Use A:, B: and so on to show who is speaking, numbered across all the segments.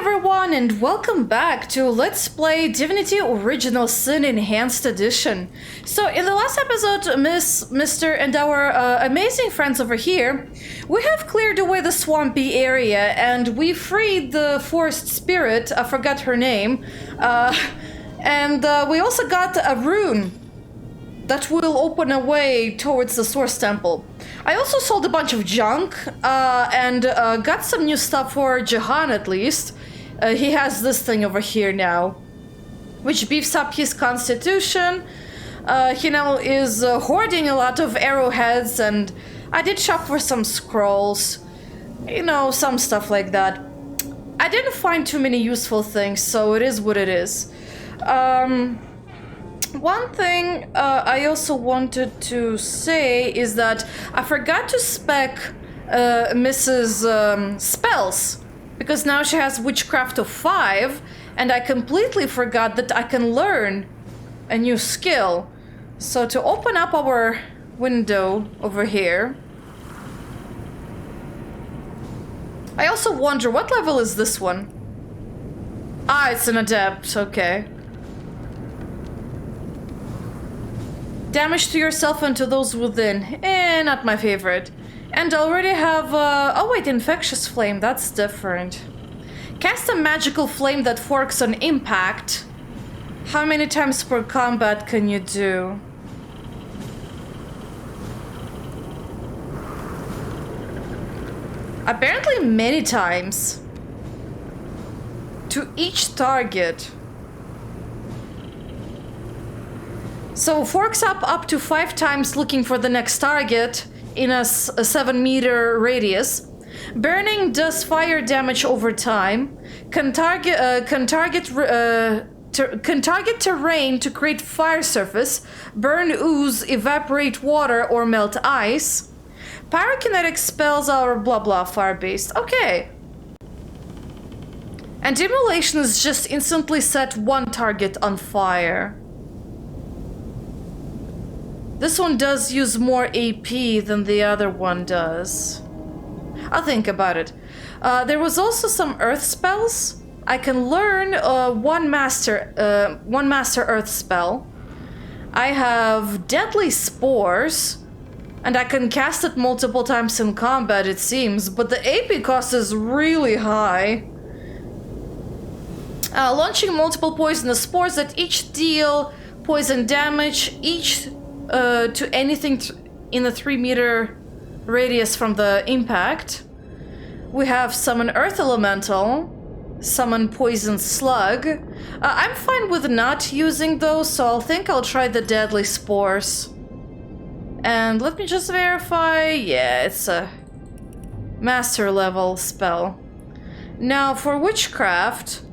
A: everyone, and welcome back to Let's Play Divinity Original Sin Enhanced Edition. So in the last episode, Mr. and our amazing friends over here, we have cleared away the swampy area and we freed the forest spirit, I forgot her name, and we also got a rune that will open a way towards the source temple. I also sold a bunch of junk and got some new stuff for Jahan at least. He has this thing over here now, which beefs up his constitution. He now is hoarding a lot of arrowheads, and I did shop for some scrolls. You know, some stuff like that. I didn't find too many useful things, so it is what it is. One thing I also wanted to say is that I forgot to spec Mrs. Spells, because now she has Witchcraft of 5, and I completely forgot that I can learn a new skill. So to open up our window over here, I also wonder, what level is this one? Ah, it's an adept, okay. Damage to yourself and to those within. Not my favorite. And I already have, oh wait, Infectious Flame, that's different. Cast a magical flame that forks on impact. How many times per combat can you do? Apparently many times. To each target. So forks up to 5 times looking for the next target in a 7-meter radius. Burning does fire damage over time. Can target terrain to create fire surface. Burn ooze, evaporate water, or melt ice. Pyrokinetic spells are blah blah fire based. Okay. And immolation is just instantly set one target on fire. This one does use more AP than the other one does. I'll think about it. There was also some earth spells. I can learn one master earth spell. I have deadly spores, and I can cast it multiple times in combat, it seems, but the AP cost is really high. Launching multiple poisonous spores that each deal poison damage, each to anything in a 3-meter radius from the impact. We have summon Earth Elemental, summon Poison Slug. I'm fine with not using those, so I'll think I'll try the Deadly Spores. And let me just verify. Yeah, it's a master level spell. Now for Witchcraft.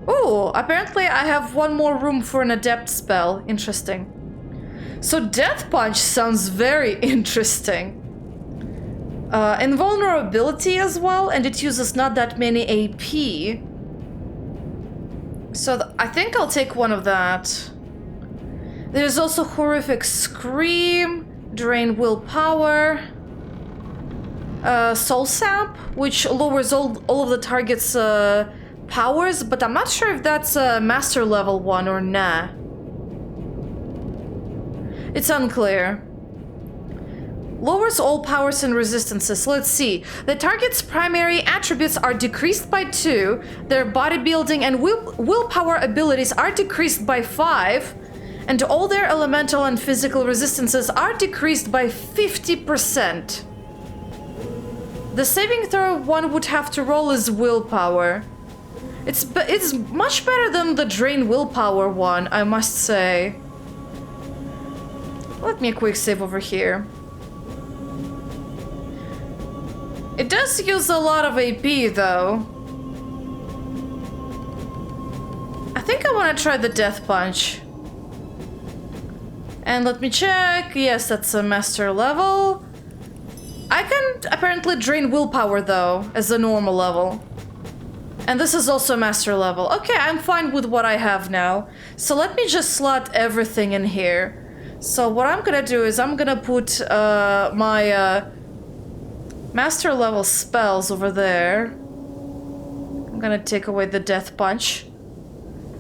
A: Oh, apparently I have one more room for an adept spell. Interesting. So Death Punch sounds very interesting. Invulnerability as well, and it uses not that many AP. So I think I'll take one of that. There's also Horrific Scream, Drain Willpower, Soul Sap, which lowers all of the target's powers, but I'm not sure if that's a master level one or nah. It's unclear. Lowers all powers and resistances. Let's see. The target's primary attributes are decreased by 2. Their bodybuilding and willpower abilities are decreased by 5. And all their elemental and physical resistances are decreased by 50%. The saving throw one would have to roll is willpower. It's much better than the drain willpower one, I must say. Let me a quick save over here. It does use a lot of AP though. I think I want to try the Death Punch. And let me check. Yes, that's a master level. I can apparently drain willpower though, as a normal level. And this is also master level. Okay, I'm fine with what I have now. So let me just slot everything in here. So what I'm gonna do is I'm gonna put my master level spells over there. I'm gonna take away the death punch.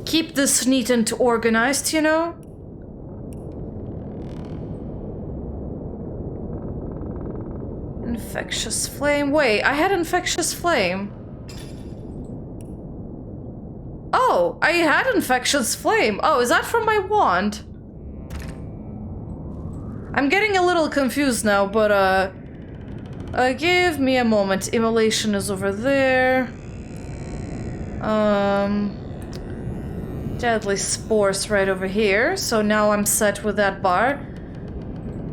A: Keep this neat and organized, you know? Infectious flame. Wait, I had infectious flame. Oh, I had infectious flame. Oh, is that from my wand? I'm getting a little confused now, but give me a moment. Immolation is over there. Deadly spores right over here. So now I'm set with that bar.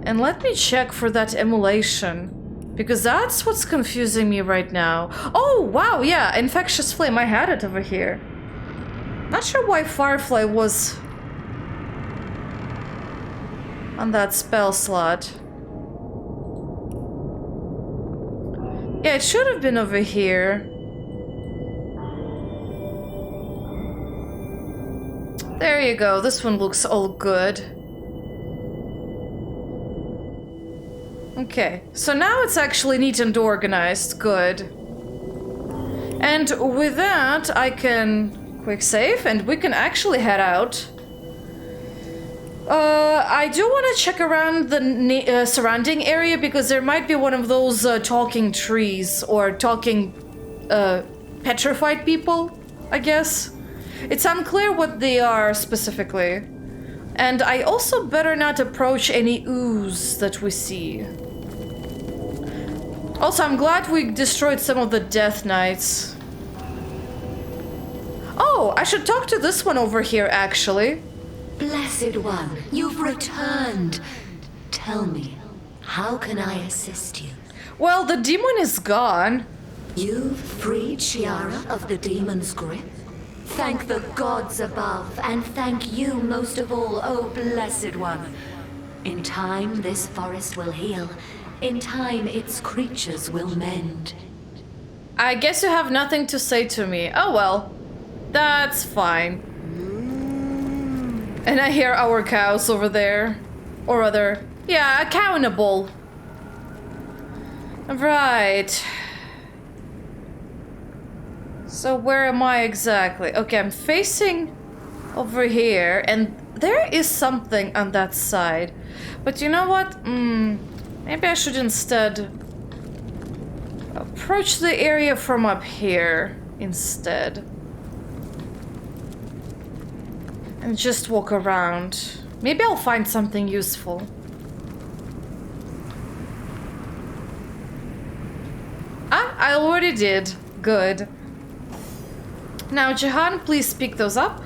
A: And let me check for that immolation. Because that's what's confusing me right now. Oh, wow, yeah, infectious flame. I had it over here. Not sure why Firefly was on that spell slot. Yeah, it should have been over here. There you go. This one looks all good. Okay, so now it's actually neat and organized. Good. And with that, I can quick save, and we can actually head out. I do want to check around the surrounding area, because there might be one of those talking trees, or talking petrified people, I guess. It's unclear what they are specifically. And I also better not approach any ooze that we see. Also, I'm glad we destroyed some of the Death Knights. Oh, I should talk to this one over here, actually.
B: Blessed One, you've returned. Tell me, how can I assist you?
A: Well, the demon is gone.
B: You've freed Chiara of the demon's grip? Thank the gods above, and thank you most of all, oh Blessed One. In time, this forest will heal. In time, its creatures will mend.
A: I guess you have nothing to say to me. Oh well. That's fine. And I hear our cows over there. Or other. Yeah, a cow in a bowl. Right. So where am I exactly? Okay, I'm facing over here. And there is something on that side. But you know what? Maybe I should instead approach the area from up here instead. And just walk around. Maybe I'll find something useful. Ah, I already did. Good. Now, Jahan, please pick those up.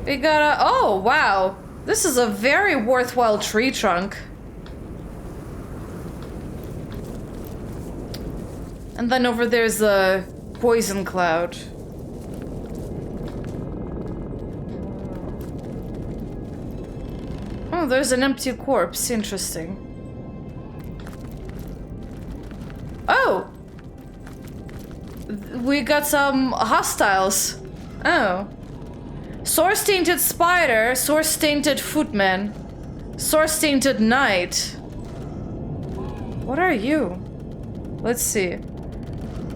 A: We gotta... Oh, wow. This is a very worthwhile tree trunk. And then over there's a poison cloud. Oh, there's an empty corpse. Interesting. Oh! We got some hostiles. Oh. Source-tainted spider, source-tainted footman, source-tainted knight. What are you? Let's see.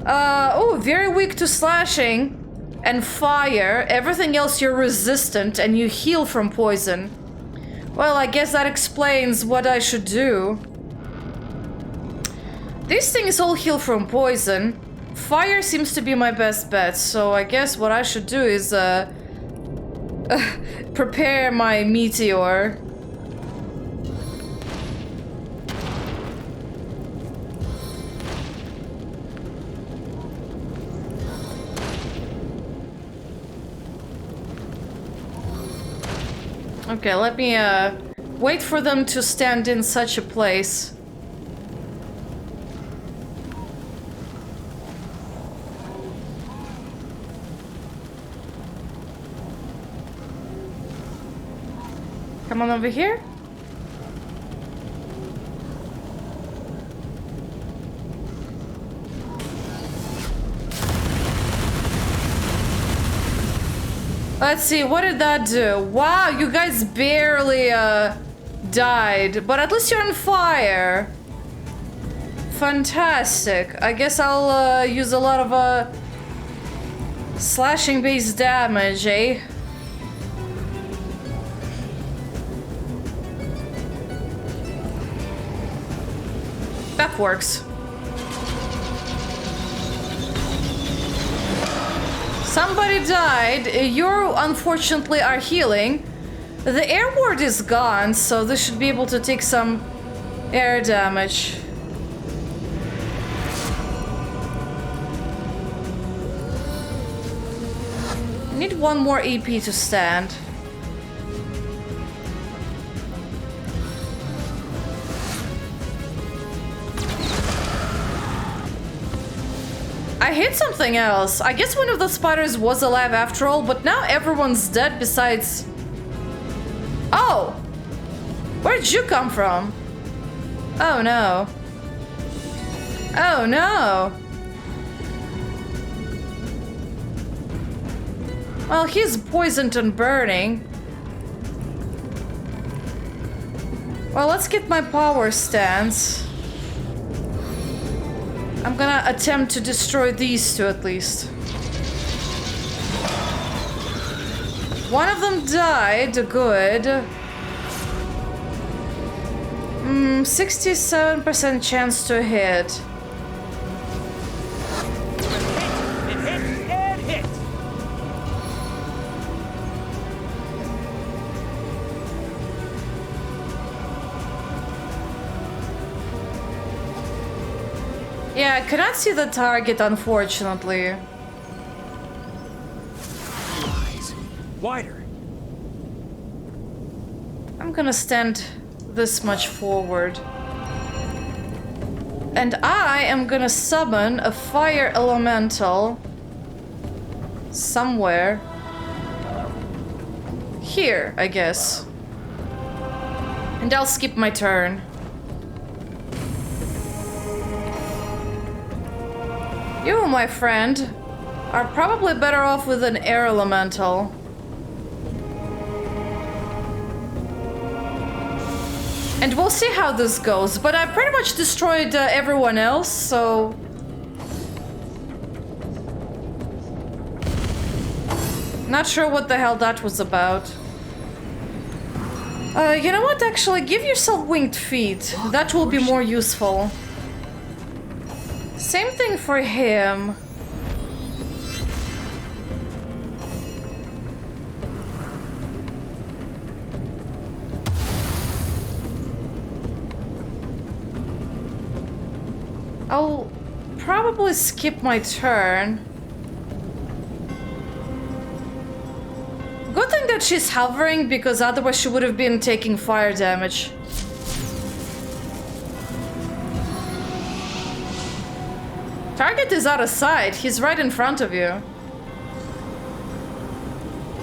A: Oh, very weak to slashing and fire. Everything else you're resistant and you heal from poison. Well, I guess that explains what I should do. These things all heal from poison. Fire seems to be my best bet, so I guess what I should do is, prepare my meteor. Okay, let me wait for them to stand in such a place. Come on over here. Let's see, what did that do? Wow, you guys barely died, but at least you're on fire. fantastic. I guess I'll use a lot of slashing based damage, eh? That works. Somebody died. You unfortunately are healing. The air ward is gone, so this should be able to take some air damage. I need one more EP to stand. I hit something else. I guess one of the spiders was alive after all, but now everyone's dead besides... Oh! Where'd you come from? Oh no. Oh no! Well, he's poisoned and burning. Well, let's get my power stance. I'm gonna attempt to destroy these two at least. One of them died, good. 67% chance to hit.
C: It hit and hit.
A: Yeah, I cannot see the target, unfortunately.
C: Wider.
A: I'm gonna stand this much forward. And I am gonna summon a fire elemental somewhere. Here, I guess. And I'll skip my turn. You, my friend, are probably better off with an air elemental. And we'll see how this goes, but I pretty much destroyed everyone else, so... Not sure what the hell that was about. You know what? Actually, give yourself winged feet. That will be more useful. Same thing for him. I'll probably skip my turn. Good thing that she's hovering, because otherwise she would have been taking fire damage. Target is out of sight. He's right in front of you.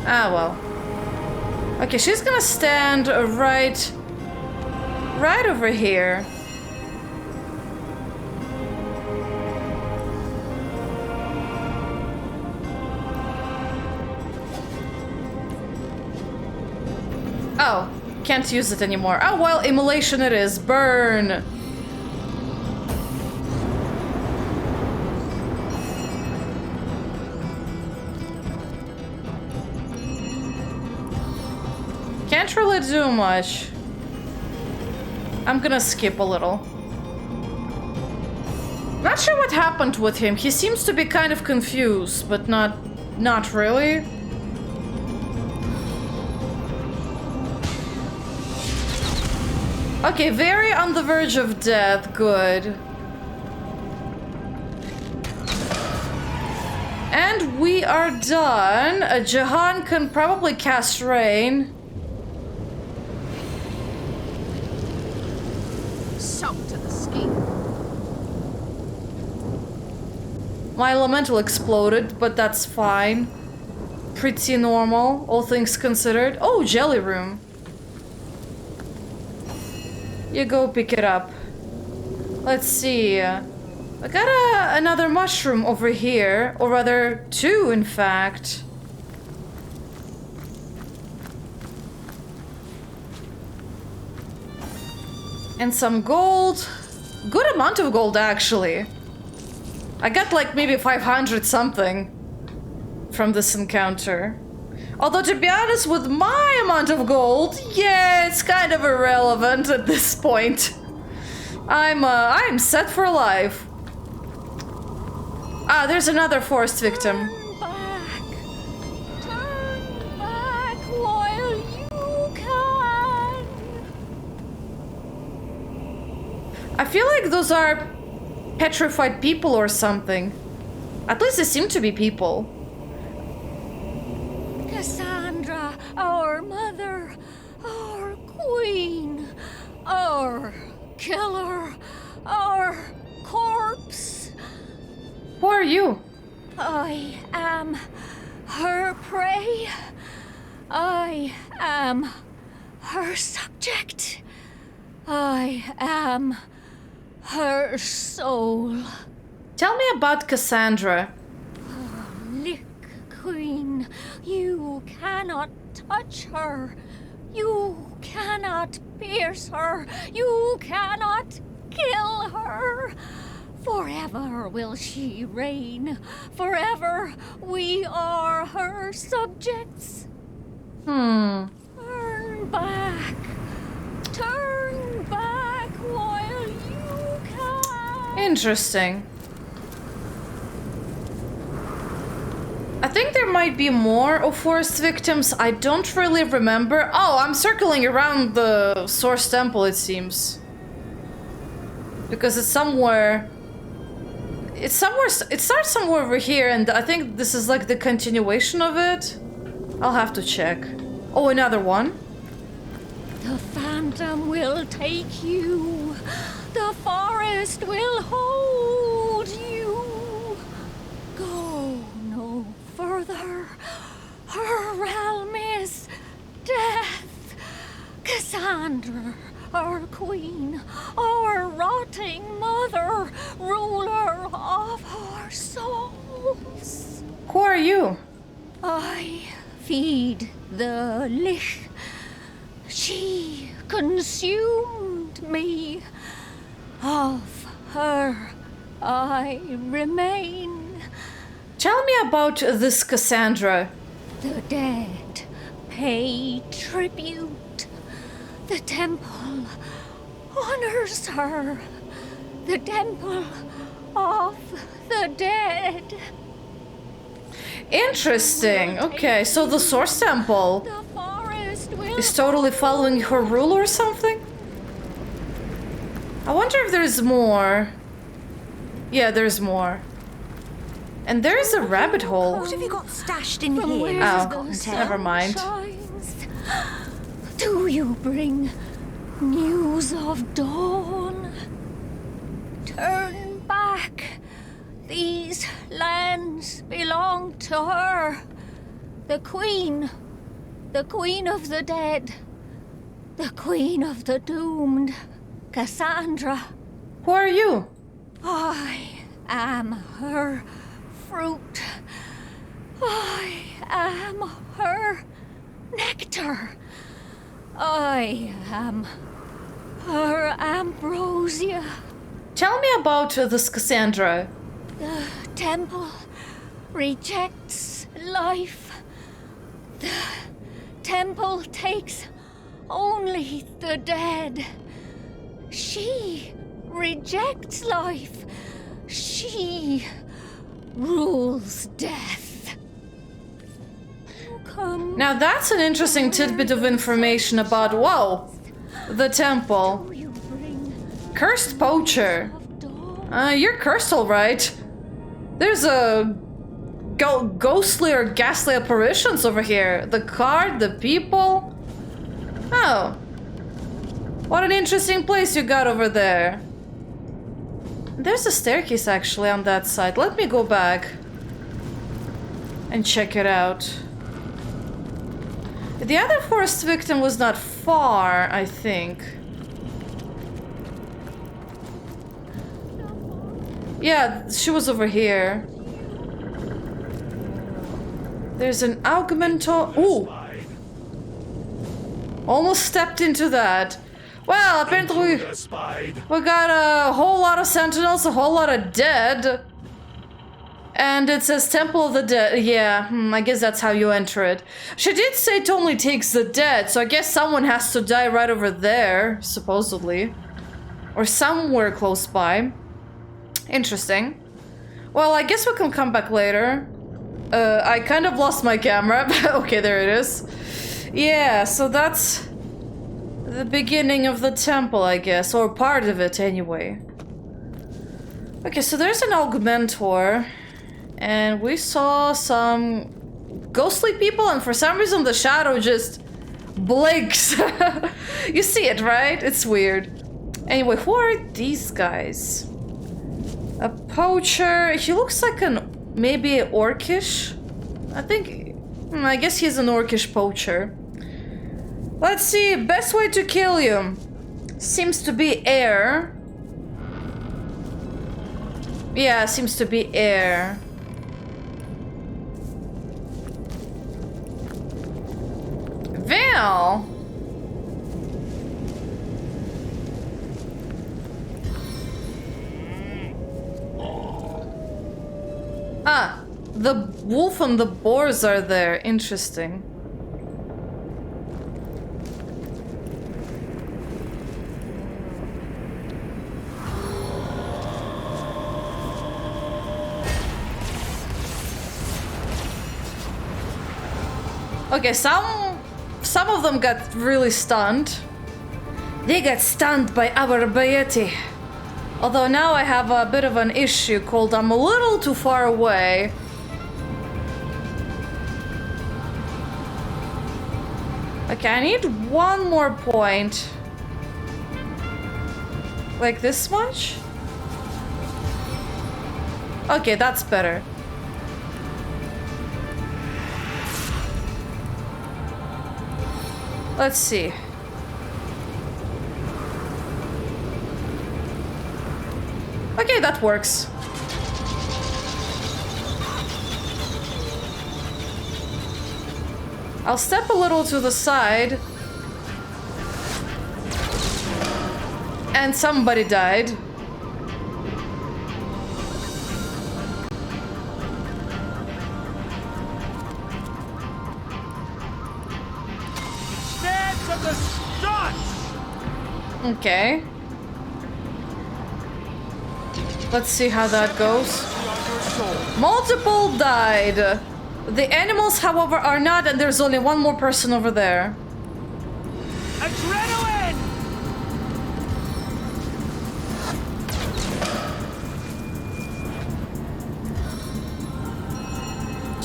A: Ah, well. Okay, she's gonna stand right over here. Oh, can't use it anymore. Oh, well, immolation it is. Burn! Can't really do much. I'm gonna skip a little. Not sure what happened with him. He seems to be kind of confused, but not really. Okay, very on the verge of death. Good. And we are done. Jahan can probably cast Rain.
D: Soaked to the skin.
A: My elemental exploded, but that's fine. Pretty normal, all things considered. Oh, jelly room. You go pick it up. Let's see. I got another mushroom over here, or rather two, in fact. And some gold. Good amount of gold, actually. I got like maybe 500 something from this encounter. Although, to be honest, with my amount of gold, yeah, it's kind of irrelevant at this point. I'm set for life. Ah, there's another forest victim.
B: Turn back while you can.
A: I feel like those are petrified people or something. At least they seem to be people.
B: Cassandra, our mother, our queen, our killer, our corpse.
A: Who are you?
B: I am her prey. I am her subject. I am her soul.
A: Tell me about Cassandra.
B: Lick Queen, you cannot touch her. You cannot pierce her. You cannot kill her. Forever will she reign. Forever we are her subjects. Turn back. Turn back while you can.
A: Interesting. I think there might be more of forest victims. I don't really remember. Oh, I'm circling around the Source Temple, it seems. Because it's somewhere... It starts somewhere over here, and I think this is like the continuation of it. I'll have to check. Oh, another one.
B: The phantom will take you. The forest will hold you. Go no further. Her realm is death. Cassandra, our queen, our rotting mother, ruler of our souls.
A: Who are you?
B: I feed the Lich. She consumed me. Of her I remain.
A: Tell me about this Cassandra.
B: The dead pay tribute. The temple honors her. The temple of the dead.
A: Interesting. Okay, so the Source Temple
B: The forest will
A: is totally following her rule or something? I wonder if there's more. Yeah, there's more. And there's a rabbit hole.
E: What have you got stashed in
B: From
E: here?
B: where
A: Oh,
B: the sun
A: never mind.
B: shines. Do you bring news of dawn? Turn back. These lands belong to her. The queen of the dead, the queen of the doomed, Cassandra.
A: Who are you?
B: I am her fruit. I am her nectar. I am her ambrosia.
A: Tell me about this Cassandra.
B: The temple rejects life. The temple takes only the dead. She rejects life. She rules death. Come.
A: Now that's an interesting tidbit of information about, whoa, the temple.
B: You bring
A: Cursed poacher.
B: of dawn.
A: You're cursed, alright. There's a ghostly or ghastly apparitions over here. The card, the people. Oh. What an interesting place you got over there. There's a staircase actually on that side. Let me go back and check it out. The other forest victim was not far, I think. Yeah, she was over here. There's an augmento. Ooh! Almost stepped into that. Well, apparently we got a whole lot of sentinels, a whole lot of dead. And it says Temple of the Dead. Yeah, I guess that's how you enter it. She did say it only takes the dead, so I guess someone has to die right over there, supposedly. Or somewhere close by. Interesting. Well, I guess we can come back later. I kind of lost my camera. Okay, there it is. Yeah, so that's the beginning of the temple, I guess. Or part of it, anyway. Okay, so there's an Augmentor. And we saw some ghostly people, and for some reason the shadow just blinks. You see it, right? It's weird. Anyway, who are these guys? A poacher. He looks like maybe orcish. I guess he's an orcish poacher. Let's see. Best way to kill you seems to be air. Yeah, seems to be air. Val. Ah, the wolf and the boars are there. Interesting. Okay, some of them got really stunned. They got stunned by our deity. Although now I have a bit of an issue called I'm a little too far away. Okay, I need one more point. Like this much? Okay, that's better. Let's see. Okay, that works. I'll step a little to the side. And somebody died. Okay. Let's see how that goes. Multiple died. The animals, however, are not, and there's only one more person over there.
C: Adrenaline!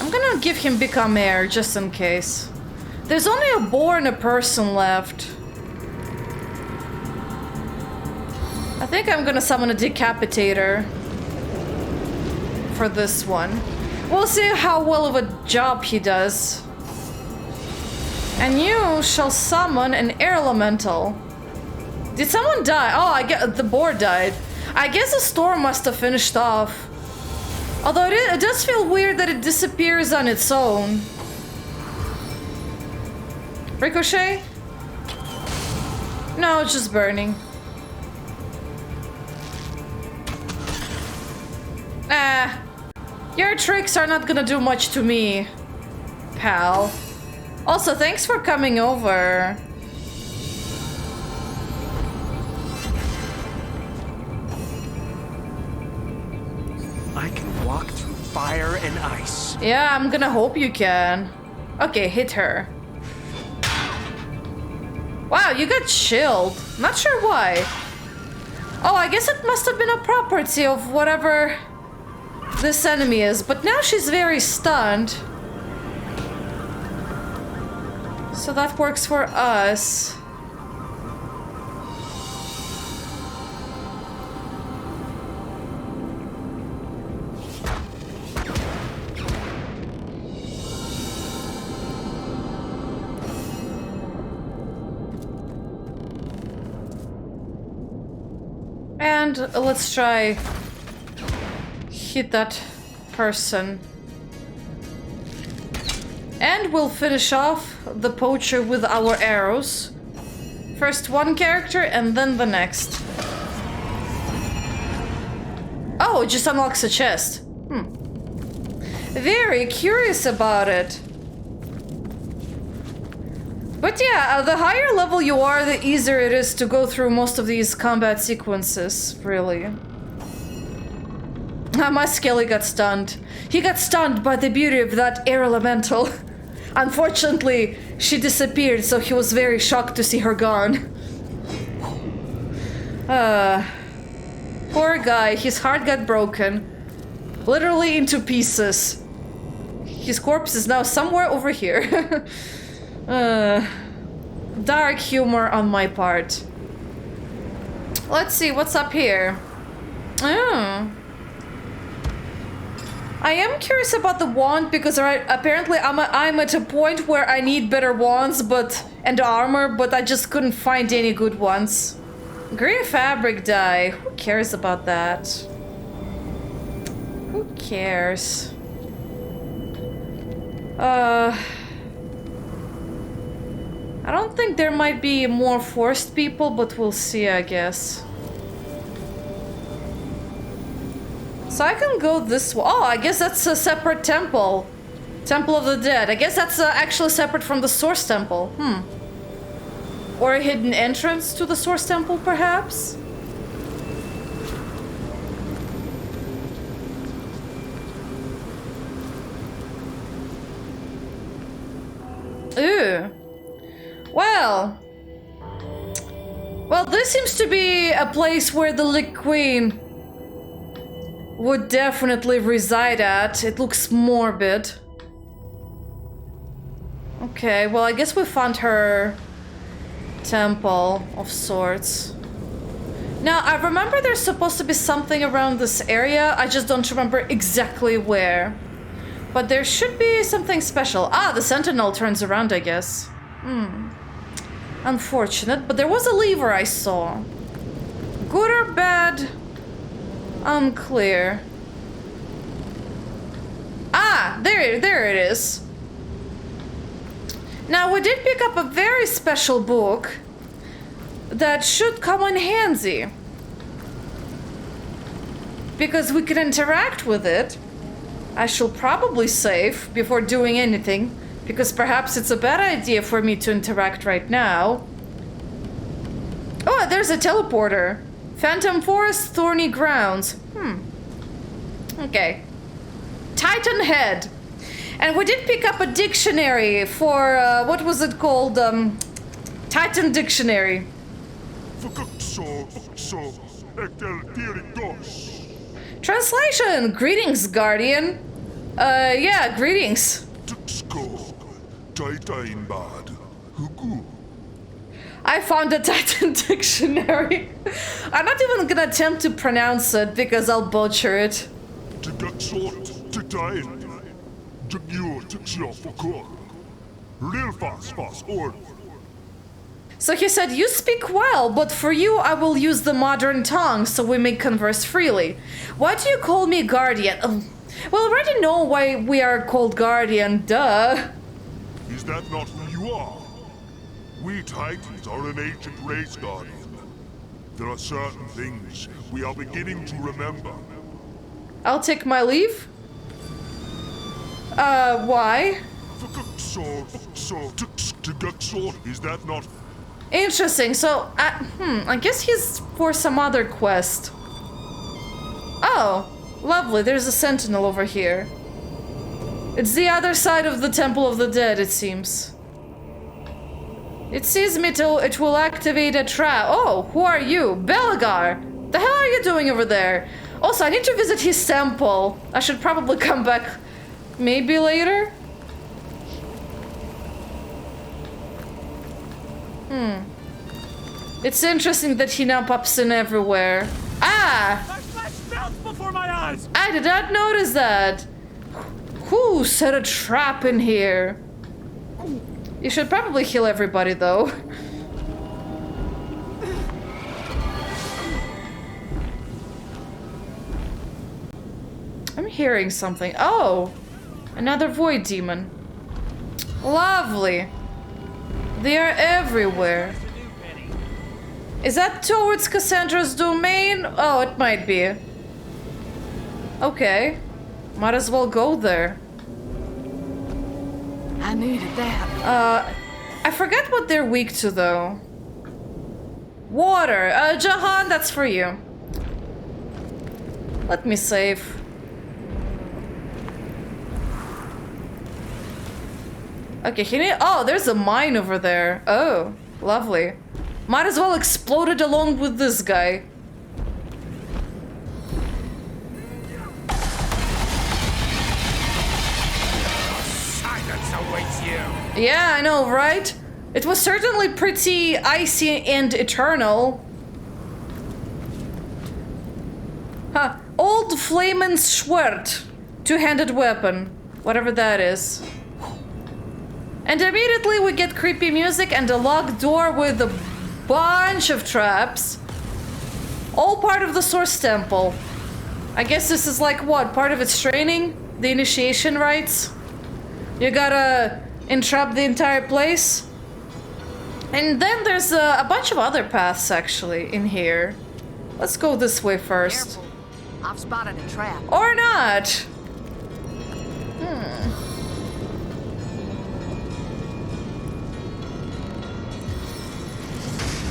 A: I'm gonna give him become air, just in case. There's only a boar and a person left. I think I'm gonna summon a decapitator for this one. We'll see how well of a job he does. And you shall summon an air elemental. Did someone die? Oh, I get the boar died. I guess the storm must have finished off. Although it does feel weird that it disappears on its own. Ricochet? No, it's just burning. Your tricks are not gonna do much to me, pal. Also, thanks for coming over.
C: I can walk through fire and ice.
A: Yeah, I'm gonna hope you can. Okay, hit her. Wow, you got chilled. Not sure why. Oh, I guess it must have been a property of whatever this enemy is, but now she's very stunned. So that works for us. And let's try hit that person. And we'll finish off the poacher with our arrows. First one character and then the next. Oh, it just unlocks a chest. Very curious about it. But yeah, the higher level you are, the easier it is to go through most of these combat sequences, really. My Skelly got stunned. He got stunned by the beauty of that air elemental. Unfortunately, she disappeared, so he was very shocked to see her gone. Poor guy, his heart got broken. Literally into pieces. His corpse is now somewhere over here. Dark humor on my part. Let's see, what's up here? Oh. I am curious about the wand because apparently I'm at a point where I need better wands and armor, but I just couldn't find any good ones. Green fabric dye. Who cares about that? Who cares? I don't think there might be more forced people, but we'll see, I guess. So I can go this way. Oh, I guess that's a separate temple. Temple of the Dead. I guess that's actually separate from the Source Temple. Or a hidden entrance to the Source Temple, perhaps? Ooh. Well, this seems to be a place where the Lich Queen would definitely reside at. It looks morbid. Okay, well, I guess we found her temple of sorts. Now, I remember there's supposed to be something around this area. I just don't remember exactly where. But there should be something special. Ah, the sentinel turns around, I guess. Unfortunate, but there was a lever I saw. Good or bad? Unclear. Ah, there it is. Now, we did pick up a very special book that should come in handy. Because we can interact with it. I shall probably save before doing anything, because perhaps it's a bad idea for me to interact right now. Oh, there's a teleporter. Phantom Forest, Thorny Grounds. Okay. Titan Head. And we did pick up a dictionary for, what was it called? Titan Dictionary. Translation! Greetings, Guardian. Yeah, greetings. I found a Titan Dictionary. I'm not even gonna attempt to pronounce it because I'll butcher it. So he said, you speak well, but for you I will use the modern tongue so we may converse freely. Why do you call me Guardian? Well, I already know why we are called Guardian, duh.
E: Is that not who you are? We Titans are an ancient race, Guardian. There are certain things we are beginning to remember.
A: I'll take my leave. Why?
E: Is that not...
A: Interesting, so, I guess he's for some other quest. Oh, lovely, there's a sentinel over here. It's the other side of the Temple of the Dead, it seems. It sees me till it will activate a trap. Oh, who are you? Belagar! The hell are you doing over there? Also, I need to visit his temple. I should probably come back maybe later. It's interesting that he now pops in everywhere. Ah!
C: I flashed spells before my eyes!
A: I did not notice that. Who set a trap in here? You should probably heal everybody, though. I'm hearing something. Oh! Another void demon. Lovely. They are everywhere. Is that towards Cassandra's domain? Oh, it might be. Okay. Might as well go there.
D: I needed that.
A: I forgot what they're weak to, though. Water. Jahan, that's for you. Let me save. Okay, he need— oh, there's a mine over there. Oh, lovely. Might as well explode it along with this guy.
C: Silence awaits you.
A: Yeah, I know, right? It was certainly pretty icy and eternal. Huh. Old Flamen Schwert. Two-handed weapon. Whatever that is. And immediately we get creepy music and a locked door with a bunch of traps. All part of the Source Temple. I guess this is like what? Part of its training? The initiation rites? You gotta entrap the entire place? And then there's a bunch of other paths actually in here. Let's go this way first.
D: Careful. I've spotted a trap.
A: Or not.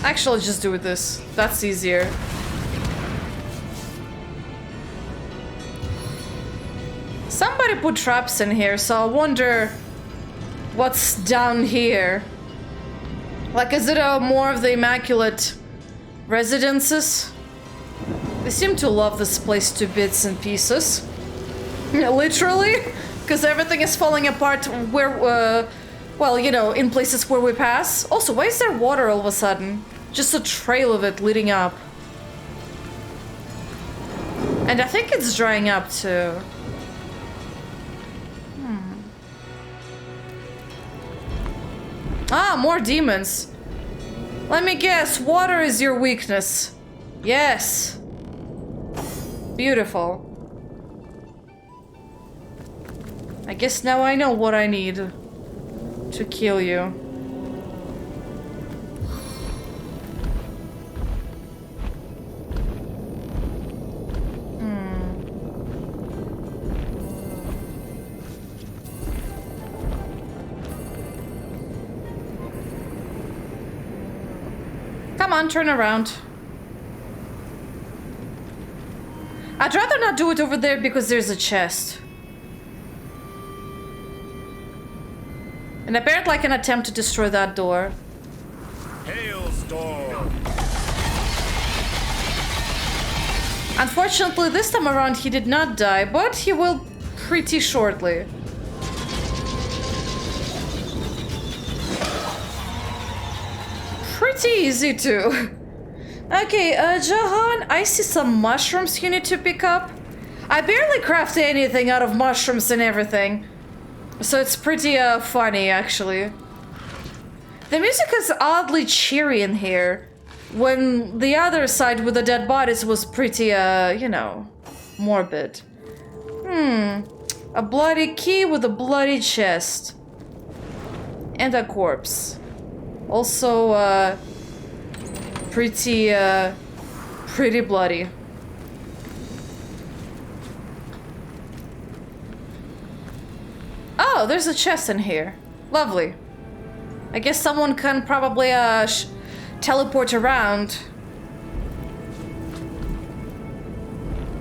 A: Actually, just do this. That's easier. Somebody put traps in here, so I wonder what's down here. Like, is it more of the Immaculate Residences? They seem to love this place to bits and pieces. Literally, because everything is falling apart where, well, you know, in places where we pass. Also, why is there water all of a sudden? Just a trail of it leading up. And I think it's drying up too. Ah, more demons. Let me guess, water is your weakness. Yes. Beautiful. I guess now I know what I need to kill you. Come on, turn around. I'd rather not do it over there because there's a chest. And apparently I can attempt to destroy that door.
C: Hailstorm.
A: Unfortunately, this time around he did not die, but he will pretty shortly. Pretty easy too. Okay, Jahan, I see some mushrooms you need to pick up. I barely craft anything out of mushrooms and everything. So it's pretty funny, actually. The music is oddly cheery in here, when the other side with the dead bodies was pretty, you know, morbid. A bloody key with a bloody chest. And a corpse. Also, pretty bloody. Oh, there's a chest in here. Lovely. I guess someone can probably teleport around.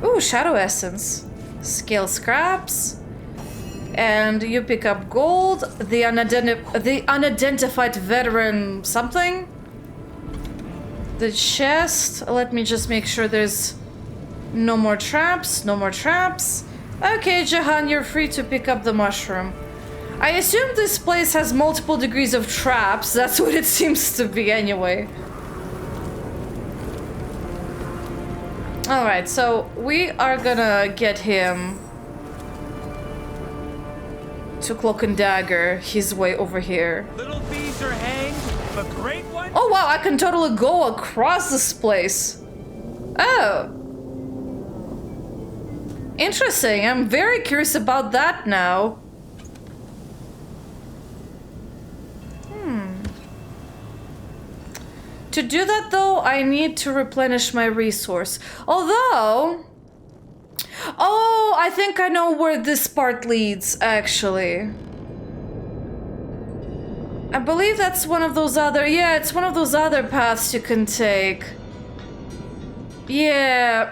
A: Ooh, Shadow Essence. Scale scraps. And you pick up gold. The unidentified veteran something. The chest. Let me just make sure there's no more traps. No more traps. Okay, Jahan, you're free to pick up the mushroom. I assume this place has multiple degrees of traps. That's what it seems to be anyway. Alright, so we are gonna get him to Cloak and Dagger his way over here.
C: Little bees are hanged, but great ones.
A: Oh wow, I can totally go across this place. Oh. Interesting. I'm very curious about that now. To do that, though, I need to replenish my resource. Although... Oh, I think I know where this part leads, actually. I believe that's one of those other... Yeah, it's one of those other paths you can take. Yeah,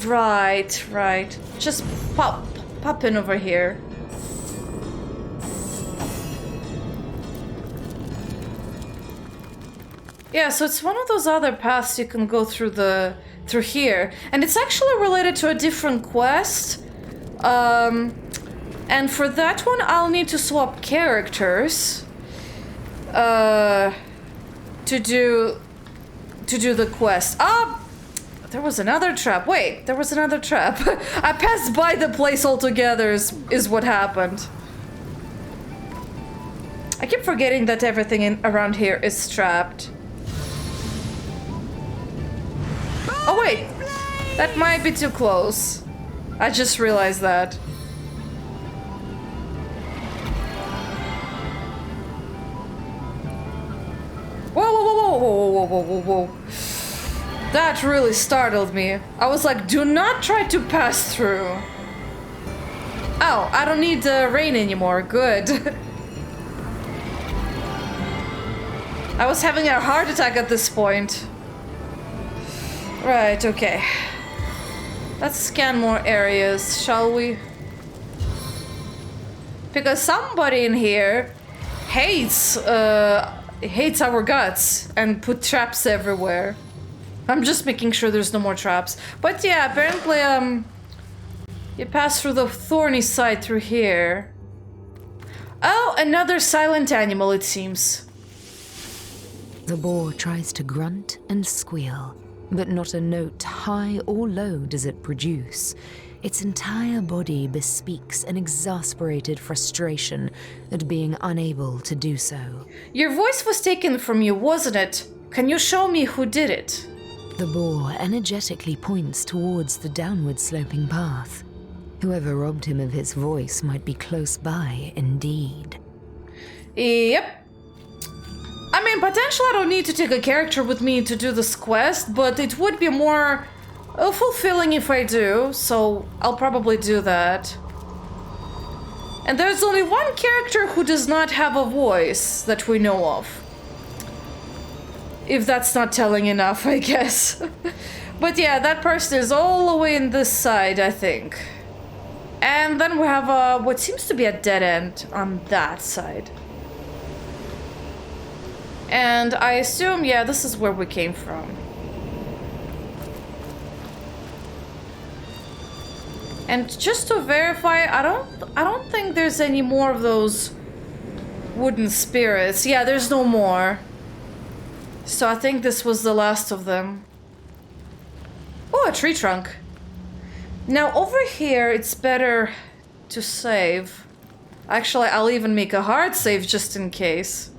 A: Right. Just pop in over here. Yeah, so it's one of those other paths you can go through here. And it's actually related to a different quest. And for that one, I'll need to swap characters. To do the quest. There was another trap. Wait, there was another trap. I passed by the place altogether is what happened. I keep forgetting that everything around here is trapped. Oh wait, that might be too close. I just realized that. Whoa. That really startled me. I was like, do not try to pass through. Oh, I don't need rain anymore. Good. I was having a heart attack at this point. Right, okay. Let's scan more areas, shall we? Because somebody in here hates our guts and put traps everywhere. I'm just making sure there's no more traps. But yeah, apparently, you pass through the thorny side through here. Oh, another silent animal, it seems.
F: The boar tries to grunt and squeal, but not a note high or low does it produce. Its entire body bespeaks an exasperated frustration at being unable to do so.
A: Your voice was taken from you, wasn't it? Can you show me who did it?
F: The boar energetically points towards the downward sloping path. Whoever robbed him of his voice might be close by indeed.
A: Yep. I mean, potentially I don't need to take a character with me to do this quest, but it would be more fulfilling if I do, so I'll probably do that. And there's only one character who does not have a voice that we know of. If that's not telling enough, I guess. But yeah, that person is all the way in this side, I think. And then we have what seems to be a dead end on that side. And I assume, yeah, this is where we came from. And just to verify, I don't think there's any more of those wooden spirits. Yeah, there's no more. So I think this was the last of them. Oh, a tree trunk. Now over here, it's better to save. Actually, I'll even make a hard save just in case.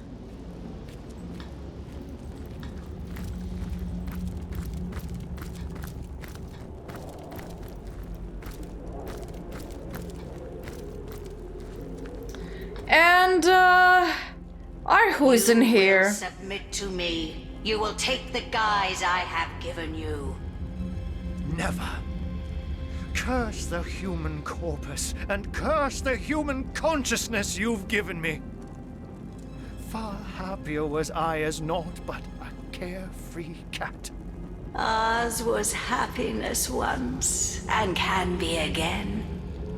A: And, Arhu is in here.
B: Submit to me. You will take the guise I have given you.
C: Never. Curse the human corpus, and curse the human consciousness you've given me. Far happier was I as naught but a carefree cat.
B: Ours was happiness once, and can be again.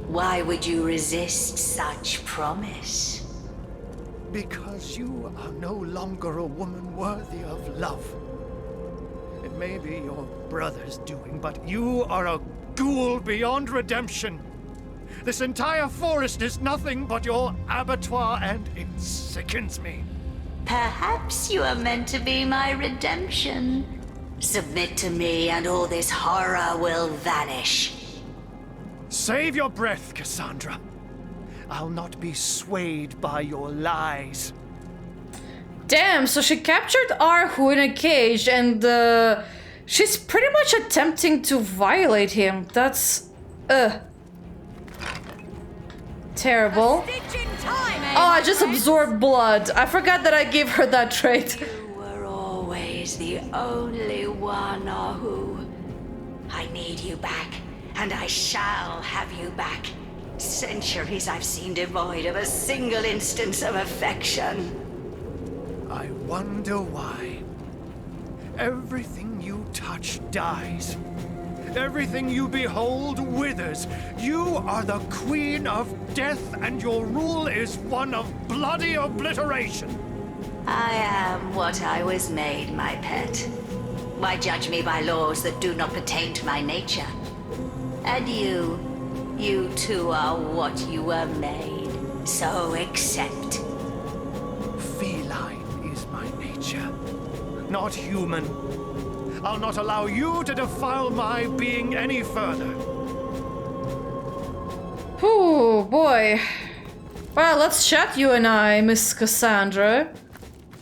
B: Why would you resist such promise?
C: Because you are no longer a woman worthy of love. It may be your brother's doing, but you are a ghoul beyond redemption. This entire forest is nothing but your abattoir, and it sickens me.
B: Perhaps you are meant to be my redemption. Submit to me, and all this horror will vanish.
C: Save your breath, Cassandra. I'll not be swayed by your lies.
A: Damn, so she captured Arhu in a cage and she's pretty much attempting to violate him. That's terrible. Oh, I just absorbed blood. I forgot that I gave her that trait.
B: You were all is the only one, Ahu. I need you back, and I shall have you back. Centuries I've seen devoid of a single instance of affection.
C: I wonder why. Everything you touch dies. Everything you behold withers. You are the Queen of Death, and your rule is one of bloody obliteration.
B: I am what I was made, my pet. Why judge me by laws that do not pertain to my nature? And you too are what you were made, so accept.
C: Feline is my nature, not human. I'll not allow you to defile my being any further.
A: Oh boy. Well, let's chat, you and I, Miss Cassandra.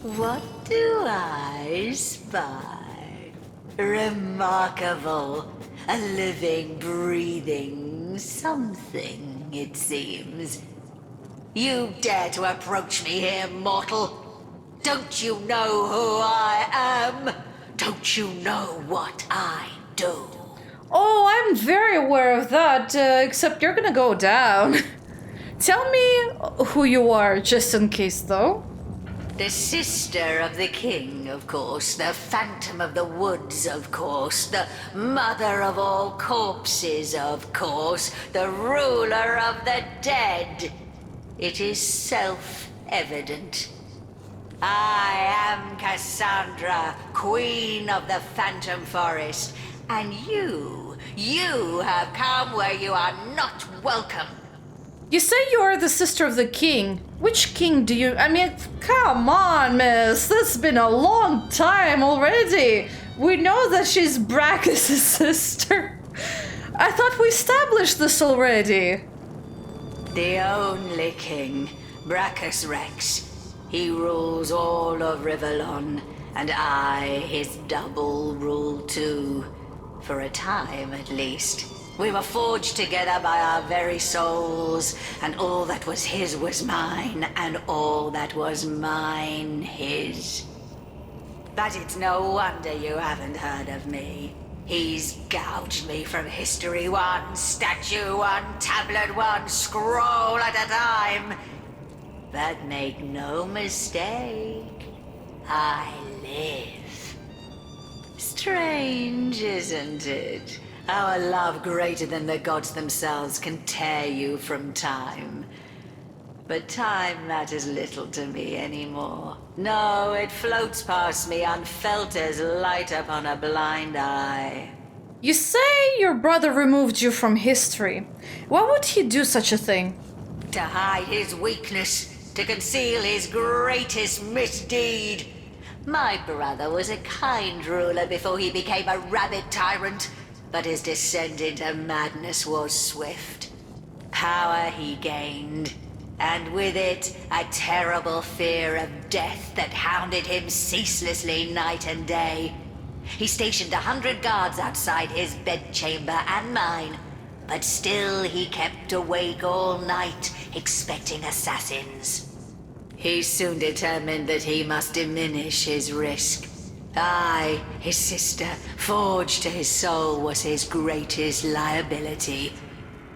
B: What do I spy? Remarkable. A living, breathing something, it seems. You dare to approach me here, mortal? Don't you know who I am? Don't you know what I do?
A: Oh, I'm very aware of that, except you're gonna go down. Tell me who you are, just in case, though.
B: The sister of the king, of course. The phantom of the woods, of course. The mother of all corpses, of course. The ruler of the dead. It is self-evident. I am Cassandra, queen of the Phantom Forest. And you have come where you are not welcome.
A: You say you're the sister of the king. Which king do you... I mean, come on, miss. That's been a long time already. We know that she's Brackus' sister. I thought we established this already.
B: The only king, Brackus Rex. He rules all of Rivellon, and I, his double, rule too. For a time, at least. We were forged together by our very souls, and all that was his was mine, and all that was mine his. But it's no wonder you haven't heard of me. He's gouged me from history, one statue, one tablet, one scroll at a time. But make no mistake, I live. Strange, isn't it? How a love greater than the gods themselves can tear you from time. But time matters little to me anymore. No, it floats past me unfelt as light upon a blind eye.
A: You say your brother removed you from history. Why would he do such a thing?
B: To hide his weakness, to conceal his greatest misdeed. My brother was a kind ruler before he became a rabid tyrant. But his descent into madness was swift. Power he gained, and with it, a terrible fear of death that hounded him ceaselessly night and day. He stationed 100 guards outside his bedchamber and mine, but still he kept awake all night, expecting assassins. He soon determined that he must diminish his risk. I, his sister, forged to his soul, was his greatest liability.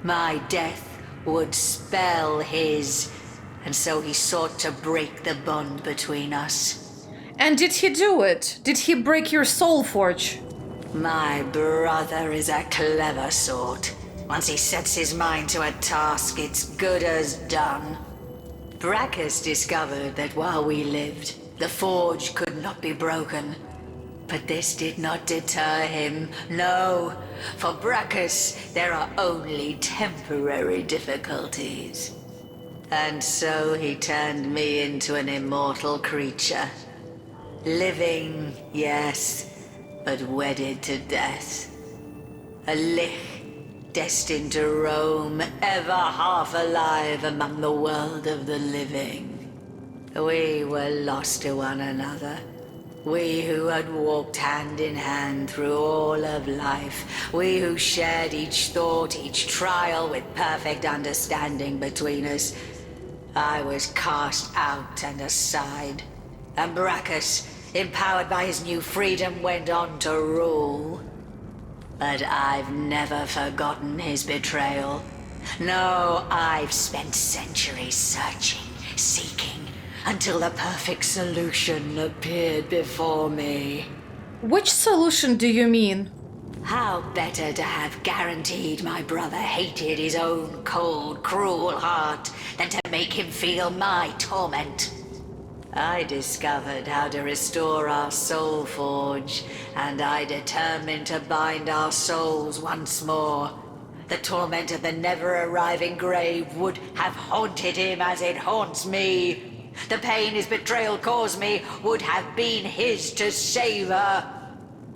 B: My death would spell his, and so he sought to break the bond between us.
A: And did he do it? Did he break your soul forge?
B: My brother is a clever sort. Once he sets his mind to a task, it's good as done. Brackus discovered that while we lived, the forge could not be broken. But this did not deter him, no. For Brackus, there are only temporary difficulties. And so he turned me into an immortal creature. Living, yes, but wedded to death. A lich, destined to roam, ever half alive among the world of the living. We were lost to one another. We who had walked hand in hand through all of life. We who shared each thought, each trial with perfect understanding between us. I was cast out and aside. And Brackus, empowered by his new freedom, went on to rule. But I've never forgotten his betrayal. No, I've spent centuries searching, seeking, until the perfect solution appeared before me.
A: Which solution do you mean?
B: How better to have guaranteed my brother hated his own cold, cruel heart than to make him feel my torment. I discovered how to restore our soul forge, and I determined to bind our souls once more. The torment of the never-arriving grave would have haunted him as it haunts me. The pain his betrayal caused me would have been his to savor.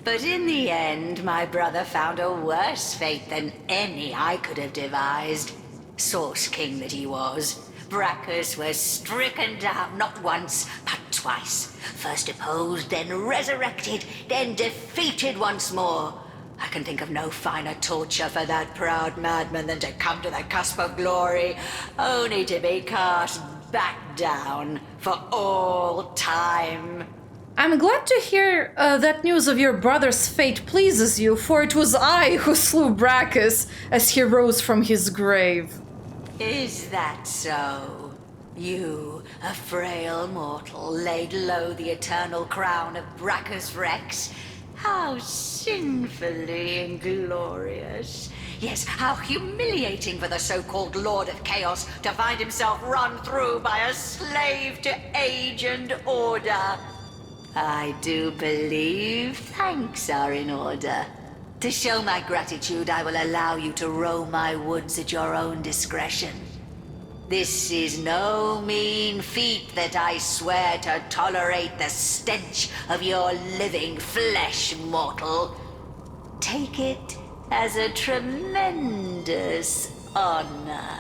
B: But in the end, my brother found a worse fate than any I could have devised. Source King that he was, Brachus was stricken down not once, but twice. First deposed, then resurrected, then defeated once more. I can think of no finer torture for that proud madman than to come to the cusp of glory, only to be cast back down for all time.
A: I'm glad to hear that news of your brother's fate pleases you, for it was I who slew Brachus as he rose from his grave.
B: Is that so? You, a frail mortal, laid low the eternal crown of Brachus Rex? How sinfully inglorious. Yes, how humiliating for the so-called Lord of Chaos to find himself run through by a slave to age and order. I do believe thanks are in order. To show my gratitude, I will allow you to roam my woods at your own discretion. This is no mean feat that I swear to tolerate the stench of your living flesh, mortal. Take it as a tremendous honor.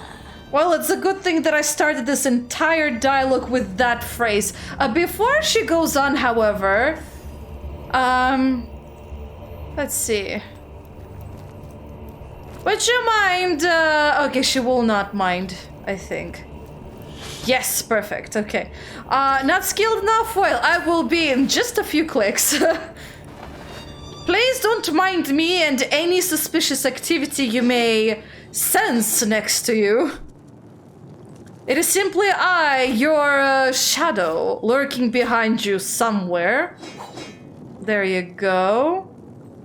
A: Well, it's a good thing that I started this entire dialogue with that phrase. Before she goes on, however, let's see. Would you mind, okay, she will not mind, I think. Yes, perfect, okay. Not skilled enough? Well, I will be in just a few clicks. Please don't mind me and any suspicious activity you may sense next to you. It is simply I, your shadow, lurking behind you somewhere. There you go.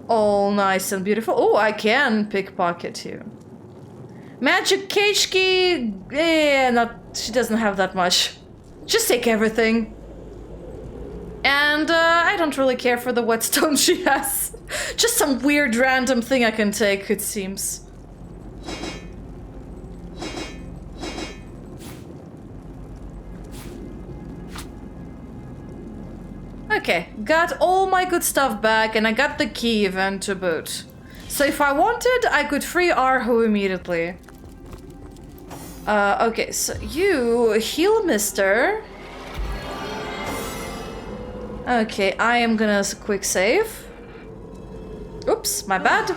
A: All nice and beautiful. Oh, I can pickpocket you. Magic cage key. She doesn't have that much. Just take everything. And I don't really care for the whetstone she has. Just some weird random thing I can take, it seems. Okay, got all my good stuff back, and I got the key even to boot. So if I wanted, I could free Arhu immediately. Okay, so you heal, mister. Okay, I am gonna quick save. Oops, my bad.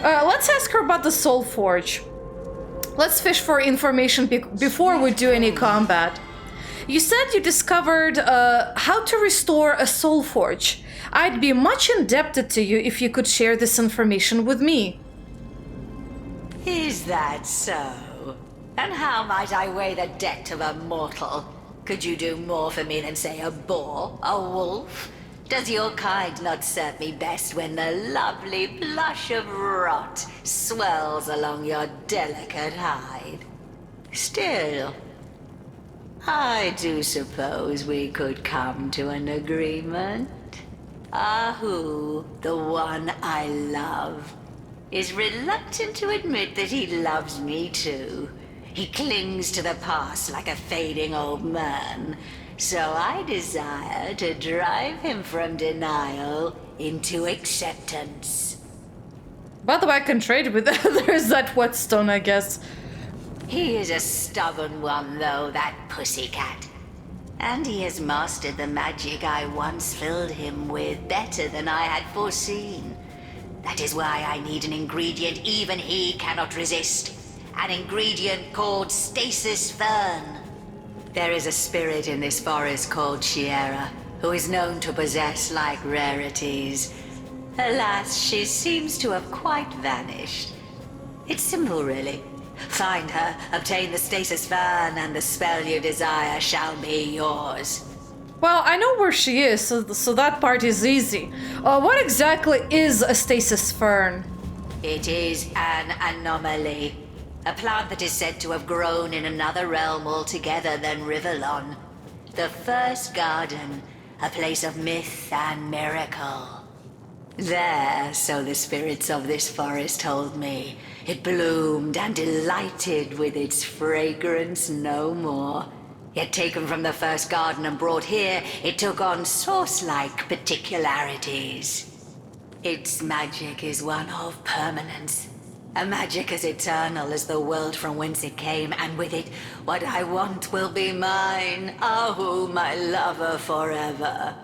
A: Let's ask her about the Soul Forge. Let's fish for information before we do any combat. You said you discovered how to restore a soul forge. I'd be much indebted to you if you could share this information with me.
B: Is that so? And how might I weigh the debt of a mortal? Could you do more for me than, say, a boar, a wolf? Does your kind not serve me best when the lovely blush of rot swells along your delicate hide? Still, I do suppose we could come to an agreement. Ahu, the one I love, is reluctant to admit that he loves me too. He clings to the past like a fading old man. So I desire to drive him from denial into acceptance.
A: By the way, I can trade with there's that whetstone, I guess.
B: He is a stubborn one, though, that pussycat. And he has mastered the magic I once filled him with better than I had foreseen. That is why I need an ingredient even he cannot resist. An ingredient called stasis fern. There is a spirit in this forest called Sierra, who is known to possess like rarities. Alas, she seems to have quite vanished. It's simple, really. Find her, obtain the stasis fern, and the spell you desire shall be yours.
A: Well, I know where she is, so that part is easy. What exactly is a stasis fern?
B: It is an anomaly. A plant that is said to have grown in another realm altogether than Rivellon. The first garden, a place of myth and miracle. There, so the spirits of this forest told me, it bloomed and delighted with its fragrance no more. Yet taken from the first garden and brought here, it took on source-like particularities. Its magic is one of permanence. A magic as eternal as the world from whence it came, and with it, what I want will be mine. Oh, my lover forever.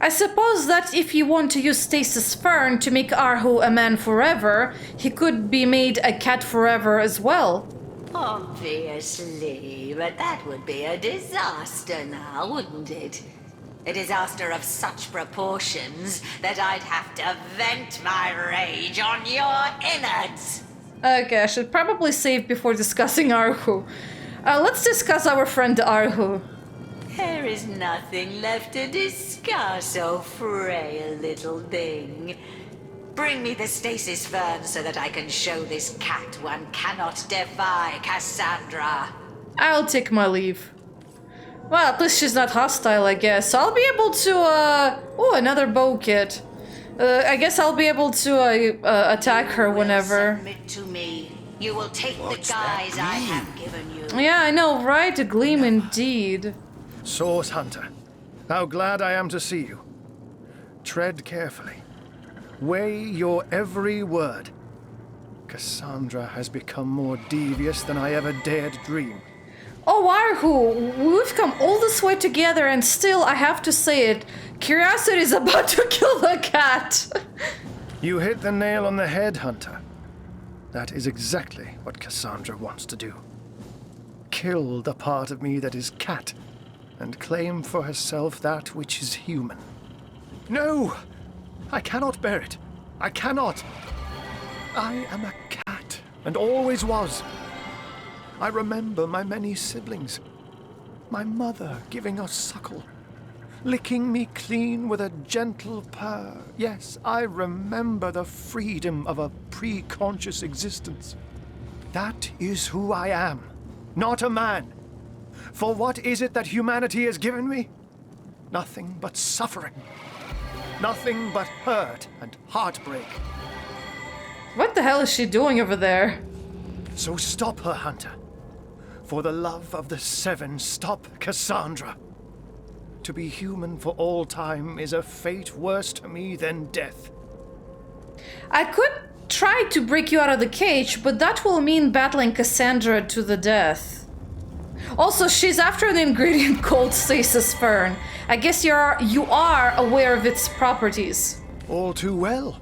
A: I suppose that if you want to use stasis fern to make Arhu a man forever, he could be made a cat forever as well.
B: Obviously, but that would be a disaster now, wouldn't it? A disaster of such proportions that I'd have to vent my rage on your innards.
A: Okay, I should probably save before discussing Arhu. Let's discuss our friend Arhu.
B: There is nothing left to discuss, oh frail little thing. Bring me the stasis fern so that I can show this cat one cannot defy Cassandra.
A: I'll take my leave. Well, at least she's not hostile, I guess. So I'll be able to, Oh, another bow kit. I guess I'll be able to, attack her whenever.
B: Submit to me. You will take the guise I have given you.
A: Yeah, I know, right? A gleam indeed.
C: Source Hunter, how glad I am to see you. Tread carefully. Weigh your every word. Cassandra has become more devious than I ever dared dream.
A: Oh, Arhu, we've come all this way together and still, I have to say it, curiosity is about to kill the cat.
C: You hit the nail on the head, Hunter. That is exactly what Cassandra wants to do. Kill the part of me that is cat, and claim for herself that which is human. No! I cannot bear it. I cannot. I am a cat, and always was. I remember my many siblings. My mother giving us suckle, licking me clean with a gentle purr. Yes, I remember the freedom of a pre-conscious existence. That is who I am, not a man. For what is it that humanity has given me? Nothing but suffering. Nothing but hurt and heartbreak.
A: What the hell is she doing over there?
C: So stop her, Hunter. For the love of the Seven, stop Cassandra. To be human for all time is a fate worse to me than death.
A: I could try to break you out of the cage, but that will mean battling Cassandra to the death. Also, she's after an ingredient called stasis fern. I guess you are aware of its properties.
C: All too well.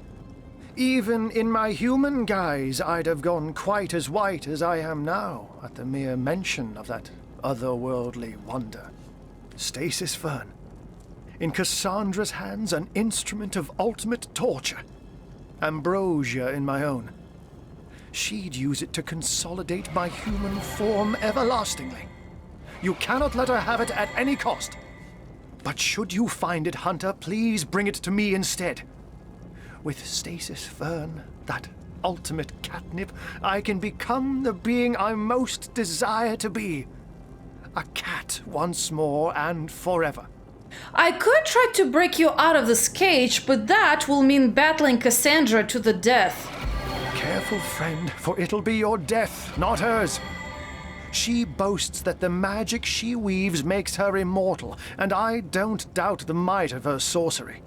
C: Even in my human guise, I'd have gone quite as white as I am now at the mere mention of that otherworldly wonder. Stasis fern. In Cassandra's hands, an instrument of ultimate torture. Ambrosia in my own. She'd use it to consolidate my human form everlastingly. You cannot let her have it at any cost. But should you find it, Hunter, please bring it to me instead. With stasis fern, that ultimate catnip, I can become the being I most desire to be. A cat once more and forever.
A: I could try to break you out of this cage, but that will mean battling Cassandra to the death.
C: Careful, friend, for it'll be your death, not hers. She boasts that the magic she weaves makes her immortal, and I don't doubt the might of her sorcery.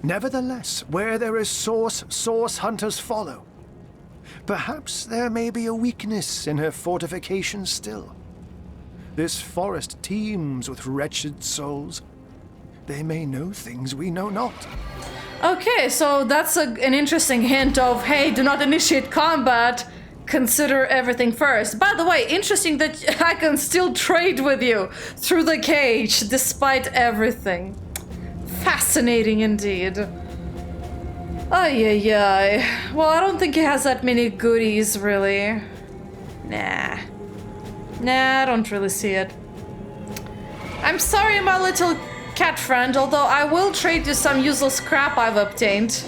C: Nevertheless, where there is source hunters follow. Perhaps there may be a weakness in her fortifications still. This forest teems with wretched souls. They may know things we know not.
A: Okay, so that's an interesting hint of, hey, do not initiate combat. Consider everything first. By the way, interesting that I can still trade with you through the cage despite everything. Fascinating indeed. Ay, ay, ay. Well, I don't think he has that many goodies, really. Nah. Nah, I don't really see it. I'm sorry, my little cat friend, although I will trade you some useless crap I've obtained.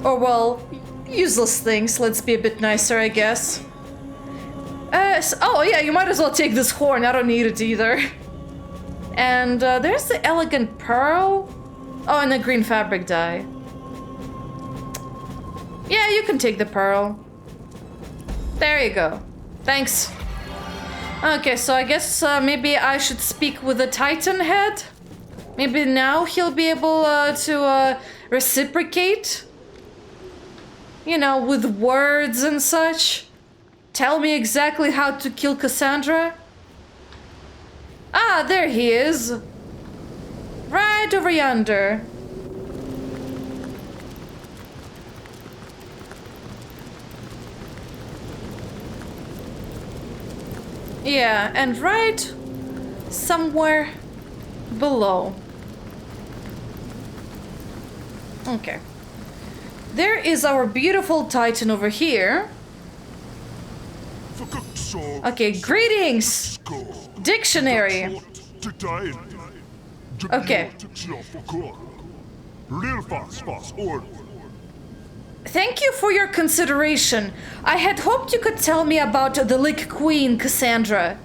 A: Or, well, useless things. Let's be a bit nicer, I guess. Oh, yeah, you might as well take this horn. I don't need it either. And there's the elegant pearl. Oh, and the green fabric dye. Yeah, you can take the pearl. There you go. Thanks. Okay, so I guess maybe I should speak with the Titan head. Maybe now he'll be able to reciprocate. You know, with words and such. Tell me exactly how to kill Cassandra. Ah, there he is. Right over yonder. Yeah, and right somewhere below. Okay. There is our beautiful Titan over here. Okay, greetings! Dictionary. Okay. Thank you for your consideration. I had hoped you could tell me about the Lick Queen, Cassandra.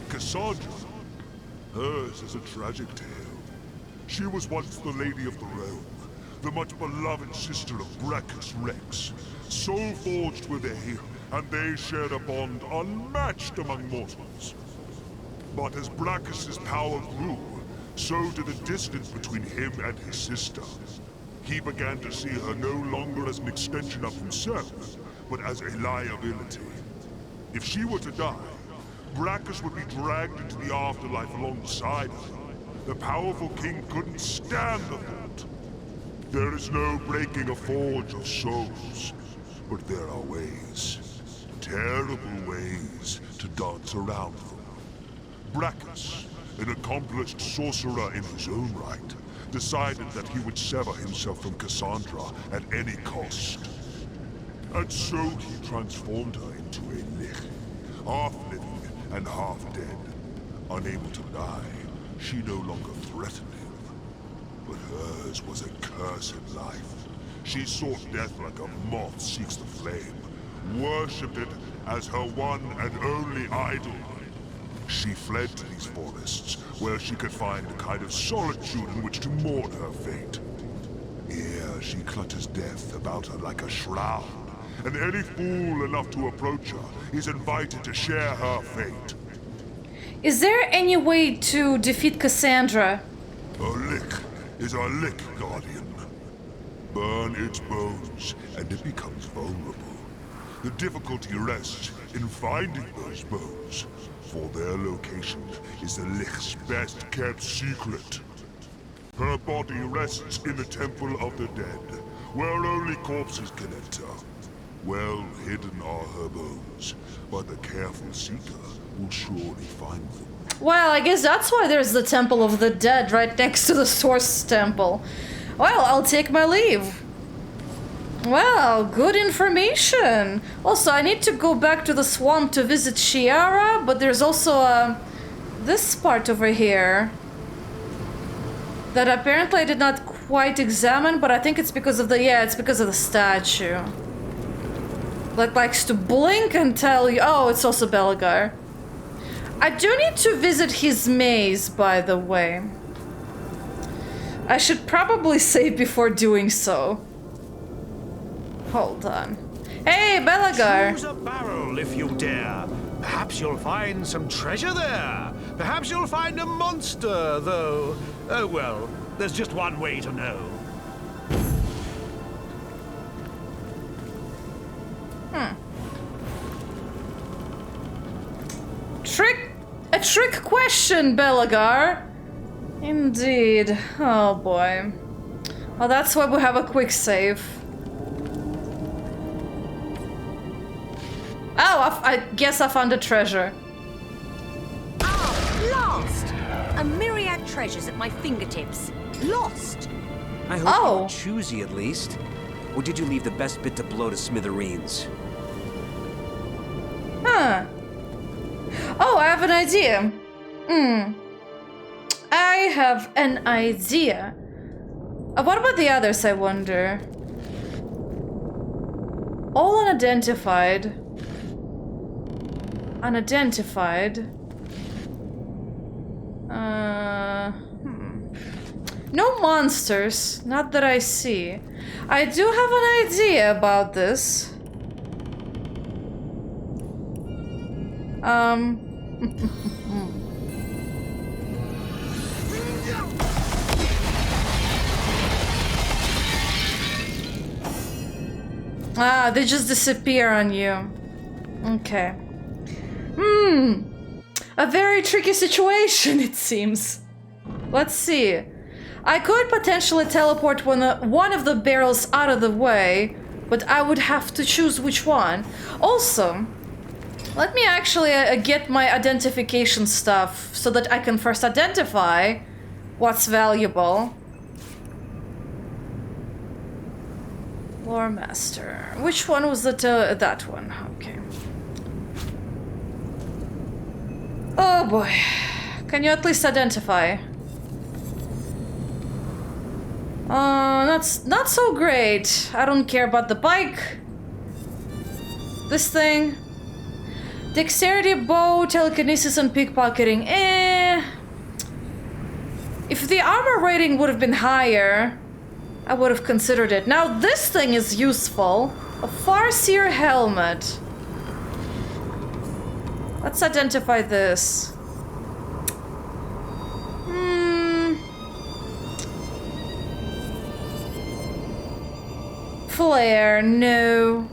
E: Cassandra? Hers is a tragic tale. She was once the Lady of the Realm, the much beloved sister of Brachus Rex, soul forged with him, and they shared a bond unmatched among mortals. But as Brachus's power grew, so did the distance between him and his sister. He began to see her no longer as an extension of himself, but as a liability. If she were to die, Brachus would be dragged into the afterlife alongside her. The powerful king couldn't stand the thought. There is no breaking a forge of souls, but there are ways, terrible ways, to dance around them. Brachus, an accomplished sorcerer in his own right, decided that he would sever himself from Cassandra at any cost. And so he transformed her into a lich, half living and half dead. Unable to die, she no longer threatened him. But hers was a cursed life. She sought death like a moth seeks the flame, worshipped it as her one and only idol. She fled to these forests, where she could find a kind of solitude in which to mourn her fate. Here she clutches death about her like a shroud, and any fool enough to approach her is invited to share her fate.
A: Is there any way to defeat Cassandra?
E: A lick is a lick, Guardian. Burn its bones, and it becomes vulnerable. The difficulty rests in finding those bones, for their location is the Lich's best-kept secret. Her body rests in the Temple of the Dead, where only corpses can enter. Well hidden are her bones, but the careful seeker will surely find them.
A: Well, I guess that's why there's the Temple of the Dead right next to the Source Temple. Well, I'll take my leave. Well, good information. Also, I need to go back to the swamp to visit Chiara, but there's also this part over here that apparently I did not quite examine, but I think it's because of the, yeah, it's because of the statue. That likes to blink and tell you, oh, it's also Belgar. I do need to visit his maze, by the way. I should probably save before doing so. Hold on. Hey, Belagar!
G: Choose a barrel if you dare. Perhaps you'll find some treasure there. Perhaps you'll find a monster, though. Oh well, there's just one way to know.
A: A trick question, Belagar. Indeed. Oh boy. Well, that's why we have a quick save. Oh, I guess I found a treasure.
H: Ah, lost! A myriad treasures at my fingertips. Lost.
I: I hope you were choosy at least. Or did you leave the best bit to blow to smithereens?
A: Huh. Oh, I have an idea. I have an idea. What about the others, I wonder? All unidentified. Unidentified. No monsters, not that I see. I do have an idea about this. Ah, they just disappear on you. Okay. A very tricky situation, it seems. Let's see. I could potentially teleport one of the barrels out of the way, but I would have to choose which one. Also, let me actually get my identification stuff so that I can first identify what's valuable. Lore Master. Which one was it? That one. Okay. Oh boy. Can you at least identify? Not so great. I don't care about the bike. This thing. Dexterity, bow, telekinesis, and pickpocketing. If the armor rating would have been higher, I would have considered it. Now this thing is useful. A Farseer helmet. Let's identify this. Flare, no.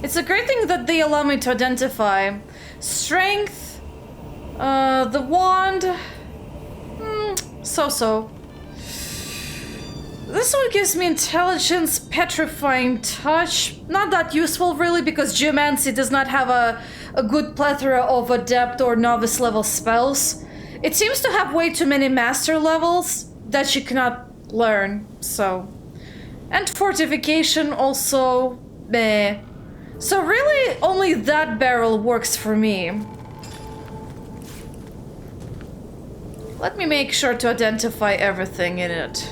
A: It's a great thing that they allow me to identify. Strength, the wand, so-so. This one gives me intelligence, petrifying touch. Not that useful really, because geomancy does not have a good plethora of adept or novice level spells. It seems to have way too many master levels that you cannot learn, so. And fortification also, meh. So really, only that barrel works for me. Let me make sure to identify everything in it.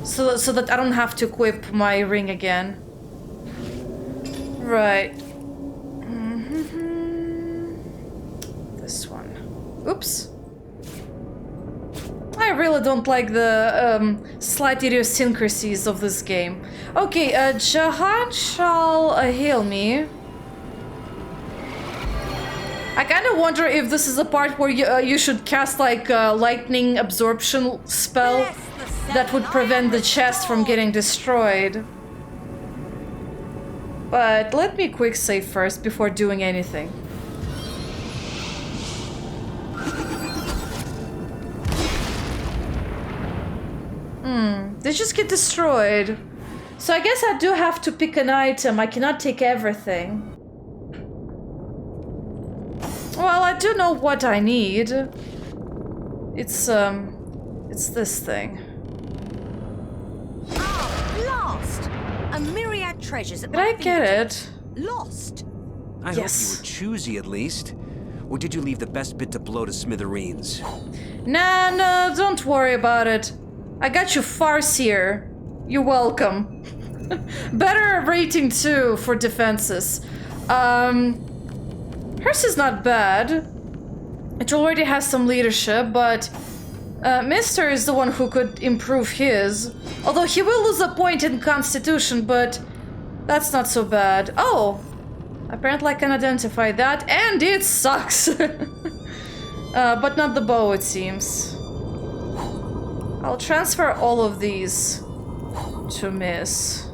A: So that I don't have to equip my ring again. Right. This one. Oops. I really don't like the slight idiosyncrasies of this game. Okay, Jahan shall heal me. I kind of wonder if this is the part where you should cast like a lightning absorption spell that would prevent the chest from getting destroyed. But let me quick save first before doing anything. They just get destroyed. So I guess I do have to pick an item. I cannot take everything. Well, I do know what I need. It's this thing.
H: Lost! A myriad treasures at
A: Did
H: my
A: I get it?
H: Lost.
I: I
A: Yes.
I: hope you were choosy at least. Or did you leave the best bit to blow to smithereens?
A: Nah, no, don't worry about it. I got you Farseer. You're welcome. Better rating too for defenses. Hers is not bad. It already has some leadership, but Mr. is the one who could improve his. Although he will lose a point in Constitution, but that's not so bad. Oh, apparently I can identify that, and it sucks. But not the bow, it seems. I'll transfer all of these to Miss.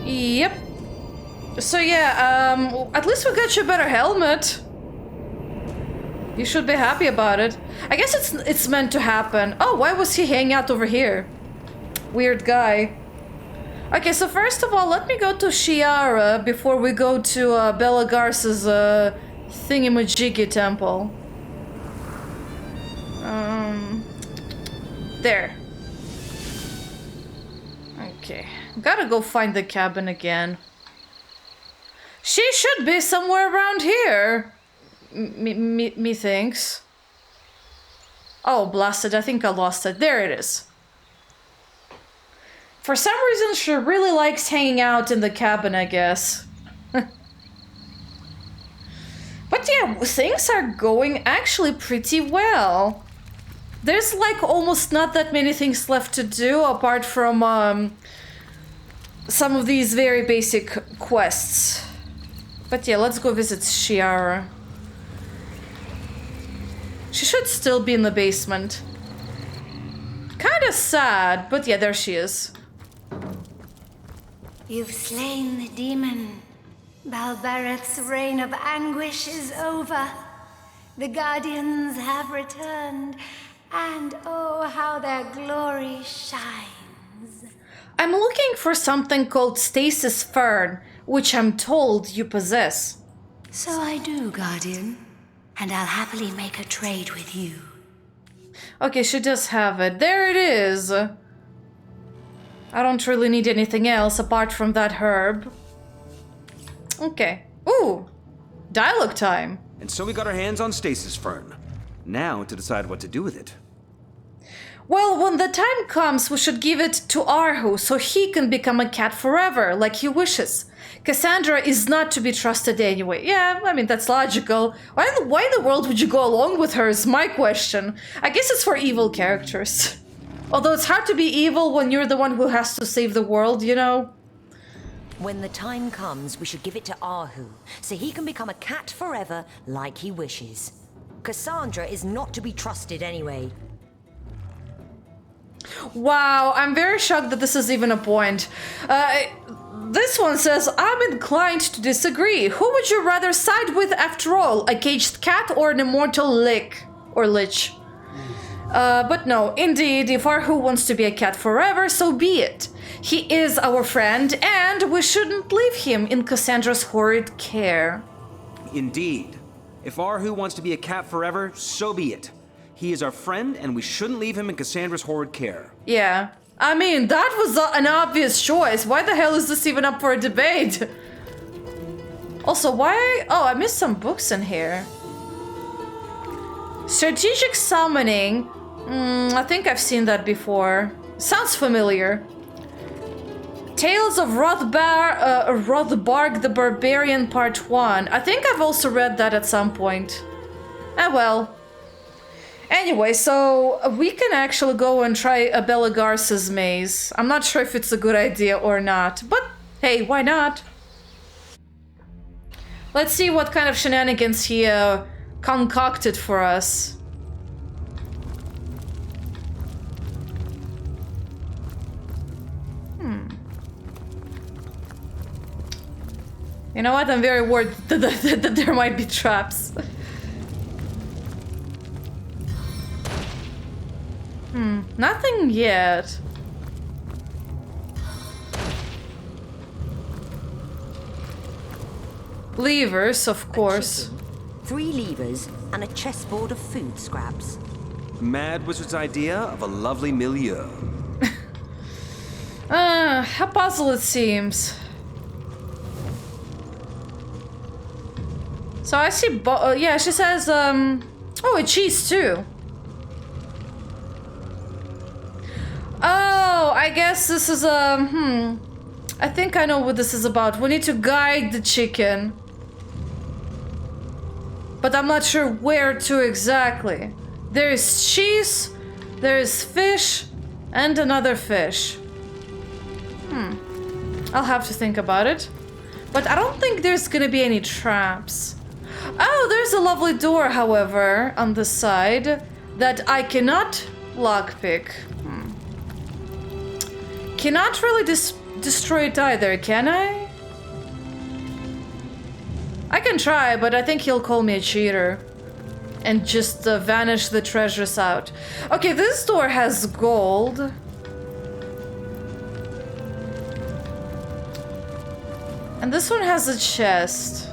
A: Yep. So yeah, at least we got you a better helmet. You should be happy about it. I guess it's meant to happen. Oh, why was he hanging out over here? Weird guy. Okay, so first of all, let me go to Chiara before we go to Bella Garce's thingamajiggy temple. There. Okay, gotta go find the cabin again. She should be somewhere around here. Me thinks. Oh, blasted, I think I lost it. There it is. For some reason, she really likes hanging out in the cabin, I guess. But yeah, things are going actually pretty well. There's like almost not that many things left to do apart from some of these very basic quests. But yeah, let's go visit Chiara. She should still be in the basement. Kinda sad, but yeah, there she is.
J: You've slain the demon. Balbareth's reign of anguish is over. The Guardians have returned, and oh, how their glory shines.
A: I'm looking for something called Stasis Fern, which I'm told you possess.
J: So I do, Guardian. And I'll happily make a trade with you.
A: Okay, she does have it. There it is. I don't really need anything else apart from that herb. Okay. Ooh, dialogue time.
I: And so we got our hands on Stasis Fern. Now to decide what to do with it.
A: Well, when the time comes, we should give it to Arhu so he can become a cat forever, like he wishes. Cassandra is not to be trusted anyway. Yeah, I mean, that's logical. Why in the world would you go along with her is my question. I guess it's for evil characters. Although it's hard to be evil when you're the one who has to save the world, you know?
H: When the time comes, we should give it to Arhu, so he can become a cat forever, like he wishes. Cassandra is not to be trusted anyway.
A: Wow, I'm very shocked that this is even a point. This one says, I'm inclined to disagree. Who would you rather side with after all? A caged cat or an immortal lich? But no, indeed, if Arhu wants to be a cat forever, so be it. He is our friend, and we shouldn't leave him in Cassandra's horrid care.
I: Indeed. If Arhu wants to be a cat forever, so be it. He is our friend, and we shouldn't leave him in Cassandra's horrid care.
A: Yeah. I mean, that was an obvious choice. Why the hell is this even up for a debate? Also, why... Oh, I missed some books in here. Strategic summoning. I think I've seen that before. Sounds familiar. Tales of Rothbarg the Barbarian Part 1. I think I've also read that at some point. Ah, well. Anyway, so we can actually go and try a Bella Garce's maze. I'm not sure if it's a good idea or not, but hey, why not? Let's see what kind of shenanigans he concocted for us. You know what? I'm very worried that there might be traps. Nothing yet. Levers, of course.
H: 3 levers and a chessboard of food scraps.
I: Mad Wizard's idea of a lovely milieu.
A: A puzzle it seems. So I see, yeah, she says, oh, a cheese too. Oh, I guess this is a, I think I know what this is about. We need to guide the chicken. But I'm not sure where to exactly. There is cheese, there is fish, and another fish. I'll have to think about it. But I don't think there's gonna be any traps. Oh, there's a lovely door, however, on the side that I cannot lockpick. Cannot really destroy it either, can I? I can try, but I think he'll call me a cheater. and just vanish the treasures out. Okay, this door has gold. And this one has a chest.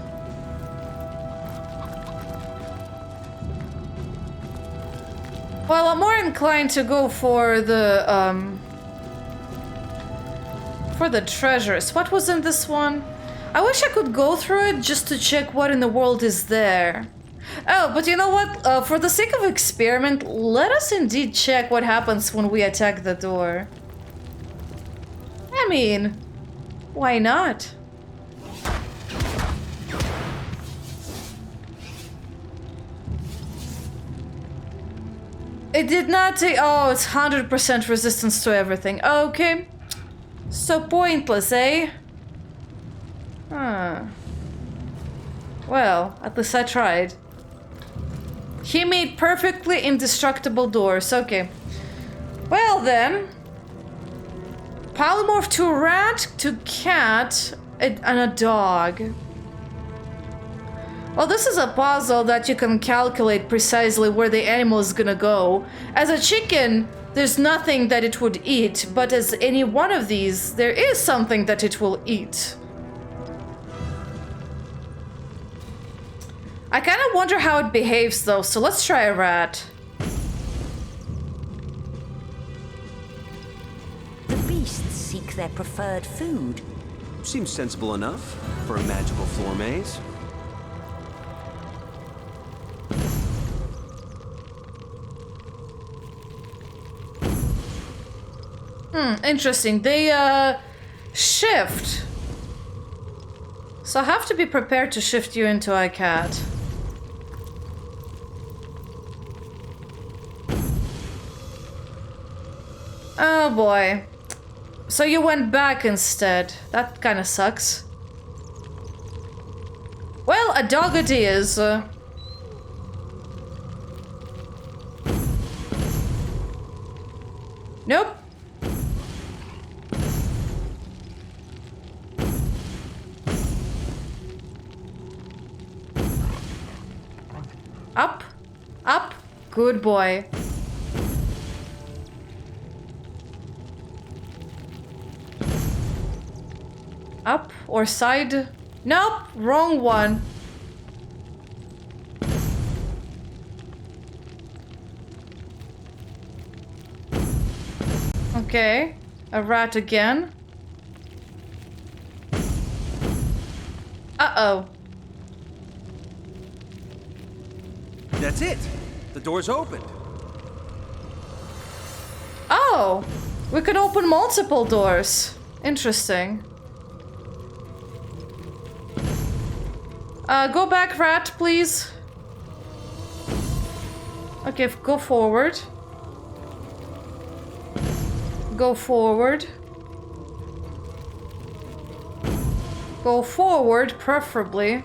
A: Well, I'm more inclined to go for the treasures. What was in this one? I wish I could go through it just to check what in the world is there. Oh, but you know what? For the sake of experiment, let us indeed check what happens when we attack the door. I mean, why not? It did not take... Oh, it's 100% resistance to everything. Okay. So pointless, eh? Huh. Well, at least I tried. He made perfectly indestructible doors. Okay. Well then. Polymorph to rat, to cat, and a dog. Well, this is a puzzle that you can calculate precisely where the animal is gonna go. As a chicken, there's nothing that it would eat, but as any one of these, there is something that it will eat. I kind of wonder how it behaves though, so let's try a rat.
H: The beasts seek their preferred food.
I: Seems sensible enough for a magical floor maze.
A: Interesting. They, shift. So I have to be prepared to shift you into a cat. Oh boy. So you went back instead. That kind of sucks. Well, a dog it is. Nope. Up. Up. Good boy. Up or side? Nope, wrong one. Okay, a rat again. Uh-oh.
I: That's it. The door's opened.
A: Oh, we could open multiple doors. Interesting. Go back, rat, please. Okay, go forward. Go forward. Go forward, preferably.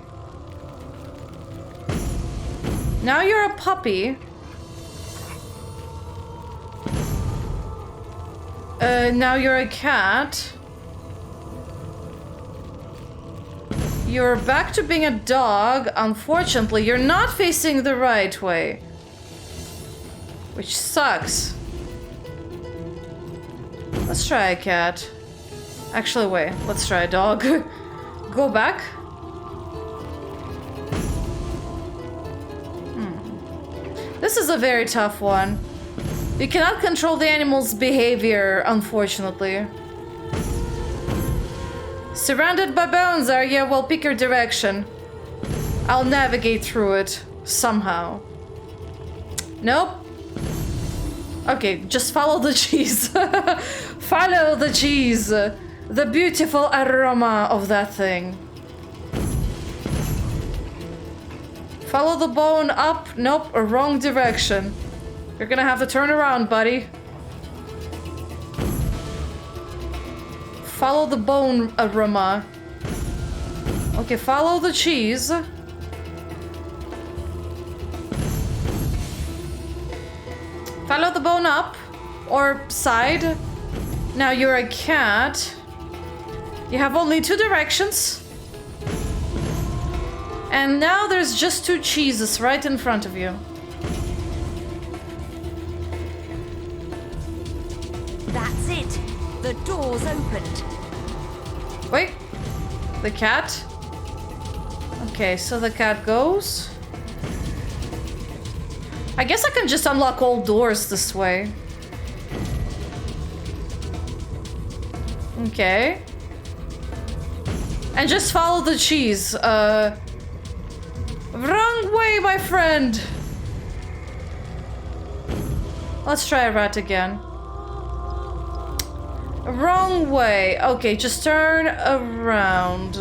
A: Now you're a puppy. Now you're a cat. You're back to being a dog. Unfortunately, you're not facing the right way. Which sucks. Let's try a cat. Actually, wait. Let's try a dog. Go back. This is a very tough one. You cannot control the animal's behavior, unfortunately. Surrounded by bones, are you? Well, pick your direction. I'll navigate through it somehow. Nope. Okay, just follow the cheese. Follow the cheese. The beautiful aroma of that thing. Follow the bone up. Nope, a wrong direction. You're gonna have to turn around, buddy. Follow the bone aroma. Okay, follow the cheese. Follow the bone up or side. Now you're a cat. You have only two directions. And now there's just two cheeses right in front of you.
H: door's opened.
A: Wait. The cat? Okay, so the cat goes. I guess I can just unlock all doors this way. Okay. And just follow the cheese. Wrong way, my friend. Let's try a rat again. Wrong way. Okay, just turn around.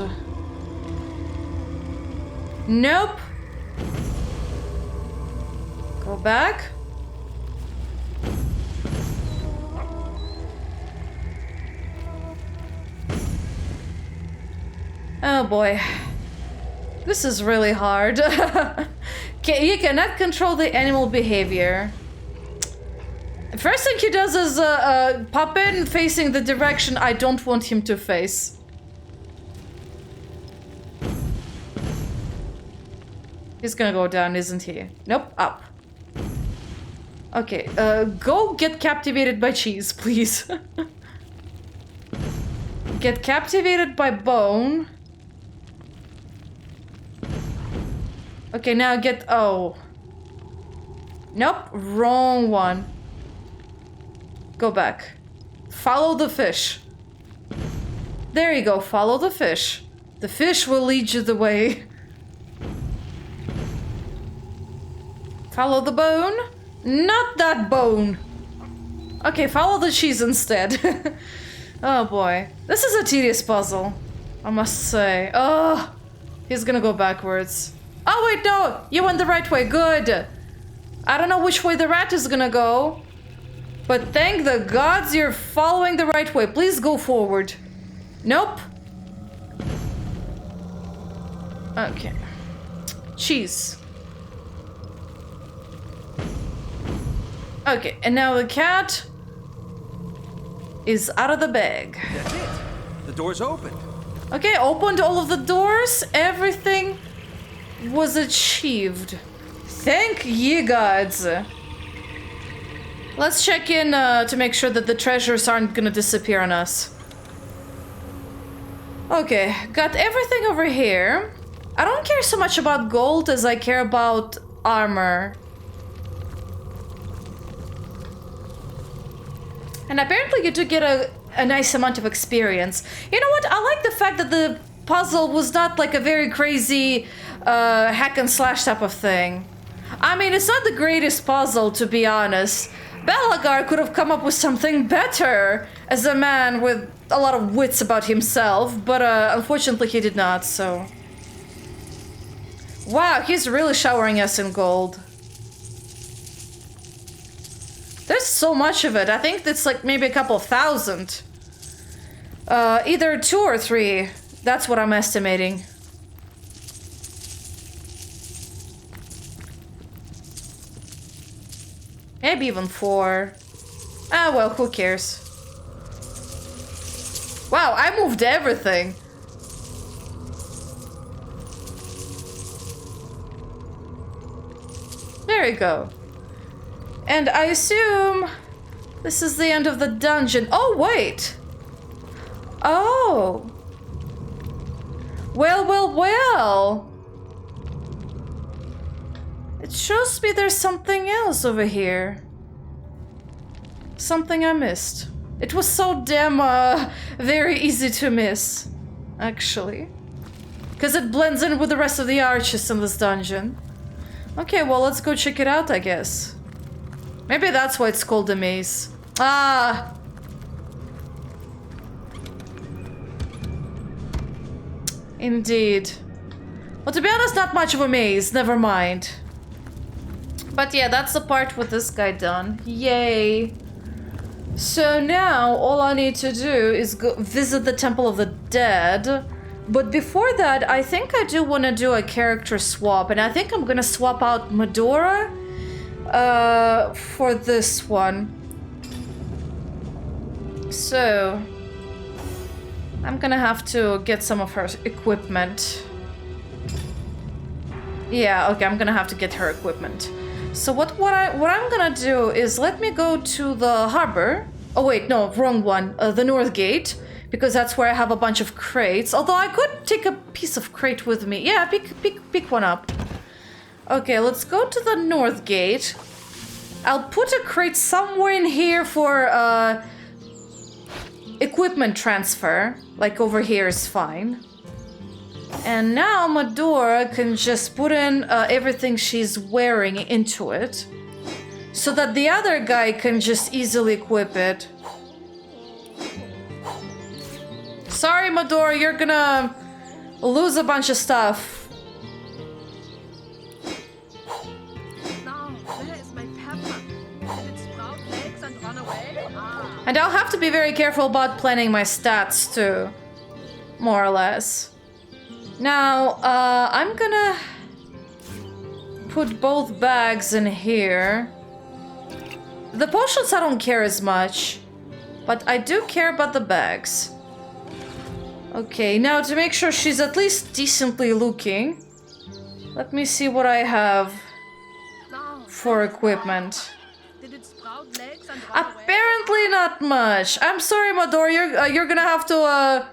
A: Nope. Go back. Oh boy. This is really hard. You cannot control the animal behavior. First thing he does is pop in facing the direction I don't want him to face. He's gonna go down, isn't he? Nope, up. Okay, go get captivated by cheese, please. Get captivated by bone. Okay, now get... oh. Nope, wrong one. Go back. Follow the fish. There you go, follow the fish. The fish will lead you the way. Follow the bone. Not that bone. Okay, follow the cheese instead. Oh boy. This is a tedious puzzle, I must say. Oh, he's gonna go backwards. Oh wait, no! You went the right way, good! I don't know which way the rat is gonna go. But thank the gods you're following the right way. Please go forward. Nope. Okay. Cheese. Okay, and now the cat is out of the bag.
I: That's it. The door's open.
A: Okay, opened all of the doors. Everything was achieved. Thank ye gods. Let's check in to make sure that the treasures aren't gonna disappear on us. Okay, got everything over here. I don't care so much about gold as I care about armor. And apparently you do get a nice amount of experience. You know what? I like the fact that the puzzle was not like a very crazy hack and slash type of thing. I mean, it's not the greatest puzzle, to be honest. Belagar could have come up with something better as a man with a lot of wits about himself, but unfortunately he did not, so... Wow, he's really showering us in gold. There's so much of it. I think it's like maybe a couple thousand. Either 2 or 3. That's what I'm estimating. Maybe even 4. Ah, well, who cares? Wow, I moved everything. There you go. And I assume this is the end of the dungeon. Oh, wait. Oh. Well, well, well. It shows me there's something else over here. Something I missed. It was so damn, very easy to miss, actually. Because it blends in with the rest of the arches in this dungeon. Okay, well, let's go check it out, I guess. Maybe that's why it's called a maze. Ah! Indeed. Well, to be honest, not much of a maze. Never mind. But yeah, that's the part with this guy done. Yay. So now, all I need to do is go visit the Temple of the Dead. But before that, I think I do want to do a character swap. And I think I'm gonna swap out Medora for this one. So I'm gonna have to get some of her equipment. Yeah, okay, I'm gonna have to get her equipment. So what I'm gonna do is let me go to the harbor Oh wait, no, wrong one. The north gate, because that's where I have a bunch of crates. Although I could take a piece of crate with me. Yeah, pick one up. Okay, let's go to the north gate. I'll put a crate somewhere in here for equipment transfer. Like over here is fine. And now Medora can just put in everything she's wearing into it, so that the other guy can just easily equip it. Sorry, Medora, you're gonna lose a bunch of stuff.
D: Now, where is my pepper? Did it sprout legs and run away? Ah.
A: And I'll have to be very careful about planning my stats too, more or less. Now, I'm gonna put both bags in here. The potions I don't care as much, but I do care about the bags. Okay, now to make sure she's at least decently looking, let me see what I have for equipment.
D: Did it sprout legs and run away?
A: Apparently not much. I'm sorry, Medora, you're gonna have to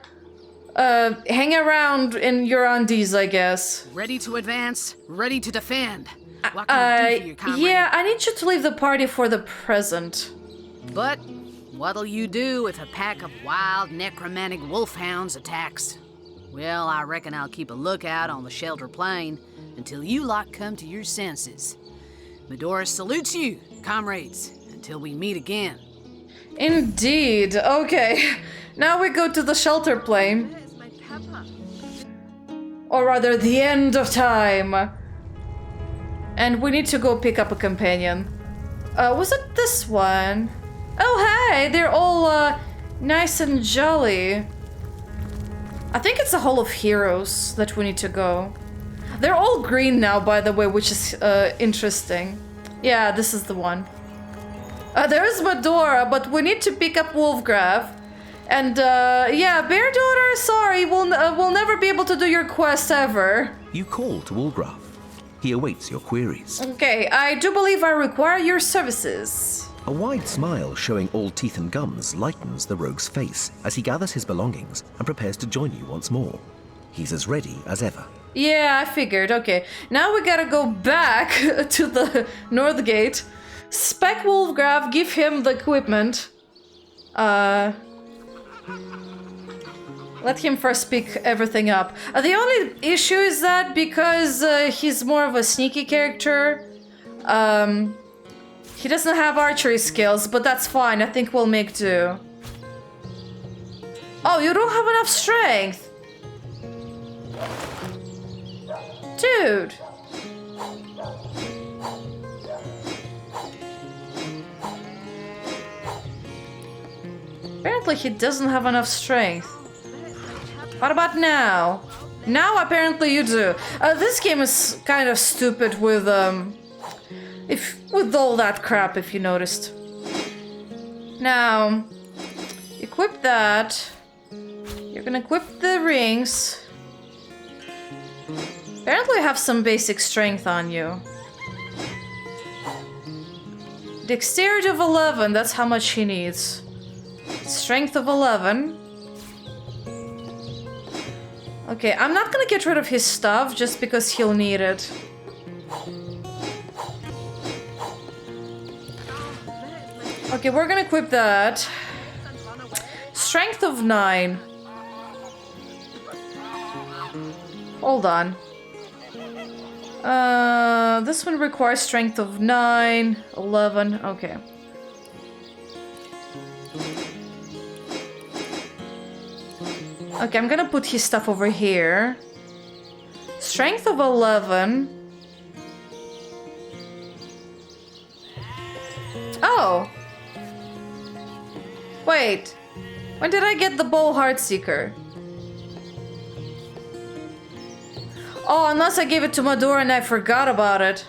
A: hang around in your undies, I guess.
D: Ready to advance, ready to defend. What can I do for you, comrade?
A: Yeah, I need you to leave the party for the present.
D: But what'll you do if a pack of wild necromantic wolfhounds attacks? Well, I reckon I'll keep a lookout on the shelter plain until you lot come to your senses. Medora salutes you, comrades, until we meet again.
A: Indeed. Okay. Now we go to the shelter plain.
D: Where is my pepper?
A: Or rather, the end of time. And we need to go pick up a companion. Was it this one? Oh, hey! They're all nice and jolly. I think it's the Hall of Heroes that we need to go. They're all green now, by the way, which is interesting. Yeah, this is the one. There's Medora, but we need to pick up Wolfgraf. And yeah, Bear Daughter, sorry, we'll never be able to do your quest ever.
K: You call to Wolfgraf. He awaits your queries.
A: Okay, I do believe I require your services.
K: A wide smile showing all teeth and gums lightens the rogue's face as he gathers his belongings and prepares to join you once more. He's as ready as ever.
A: Yeah, I figured. Okay, now we gotta go back to the North Gate, spec Wolfgraf, give him the equipment. Let him first pick everything up. The only issue is that because he's more of a sneaky character, he doesn't have archery skills, but that's fine. I think we'll make do. Oh, you don't have enough strength. Dude. Apparently he doesn't have enough strength. What about now? Now apparently you do. This game is kind of stupid with with all that crap, if you noticed. Now, equip that. You're gonna equip the rings. Apparently I have some basic strength on you. Dexterity of 11, that's how much he needs. Strength of 11. Okay, I'm not gonna get rid of his stuff just because he'll need it. Okay, we're gonna equip that. Strength of 9. Hold on. This one requires strength of 9, 11, okay. Okay, I'm gonna put his stuff over here. Strength of 11. Oh! Wait. When did I get the bow Heartseeker? Oh, unless I gave it to Medora and I forgot about it.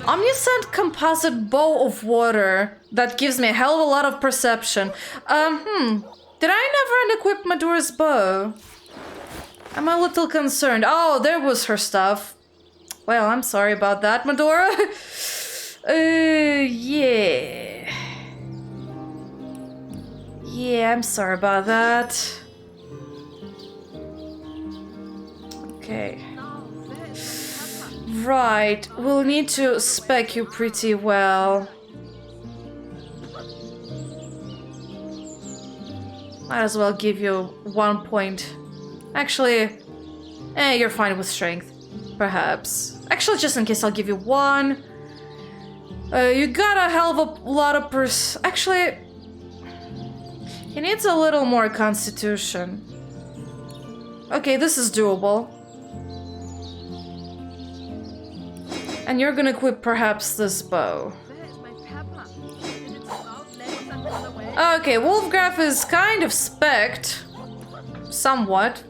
A: Omniscient composite bow of water. That gives me a hell of a lot of perception. Did I never unequip Medora's bow? I'm a little concerned. Oh, there was her stuff. Well, I'm sorry about that, Medora. Yeah. Yeah, I'm sorry about that. Okay. Right, we'll need to spec you pretty well. Might as well give you 1 point. Actually, you're fine with strength. Perhaps. Actually, just in case, I'll give you 1. You got a hell of a lot of Actually, he needs a little more constitution. Okay, this is doable. And you're gonna equip perhaps this bow. Okay, Wolfgraf is kind of spec'd. Somewhat.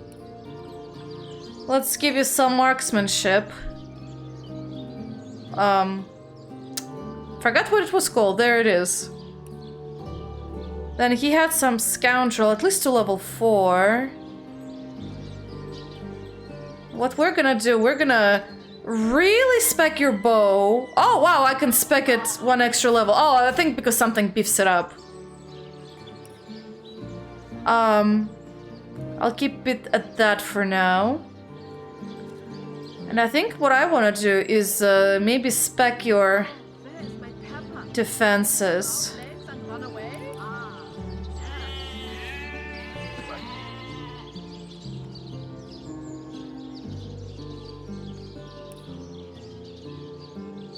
A: Let's give you some marksmanship. Forgot what it was called. There it is. Then he had some scoundrel, at least to level 4. What we're gonna do, we're gonna really spec your bow. Oh wow, I can spec it 1 extra level. Oh, I think because something beefs it up. I'll keep it at that for now. And I think what I want to do is maybe spec your defenses.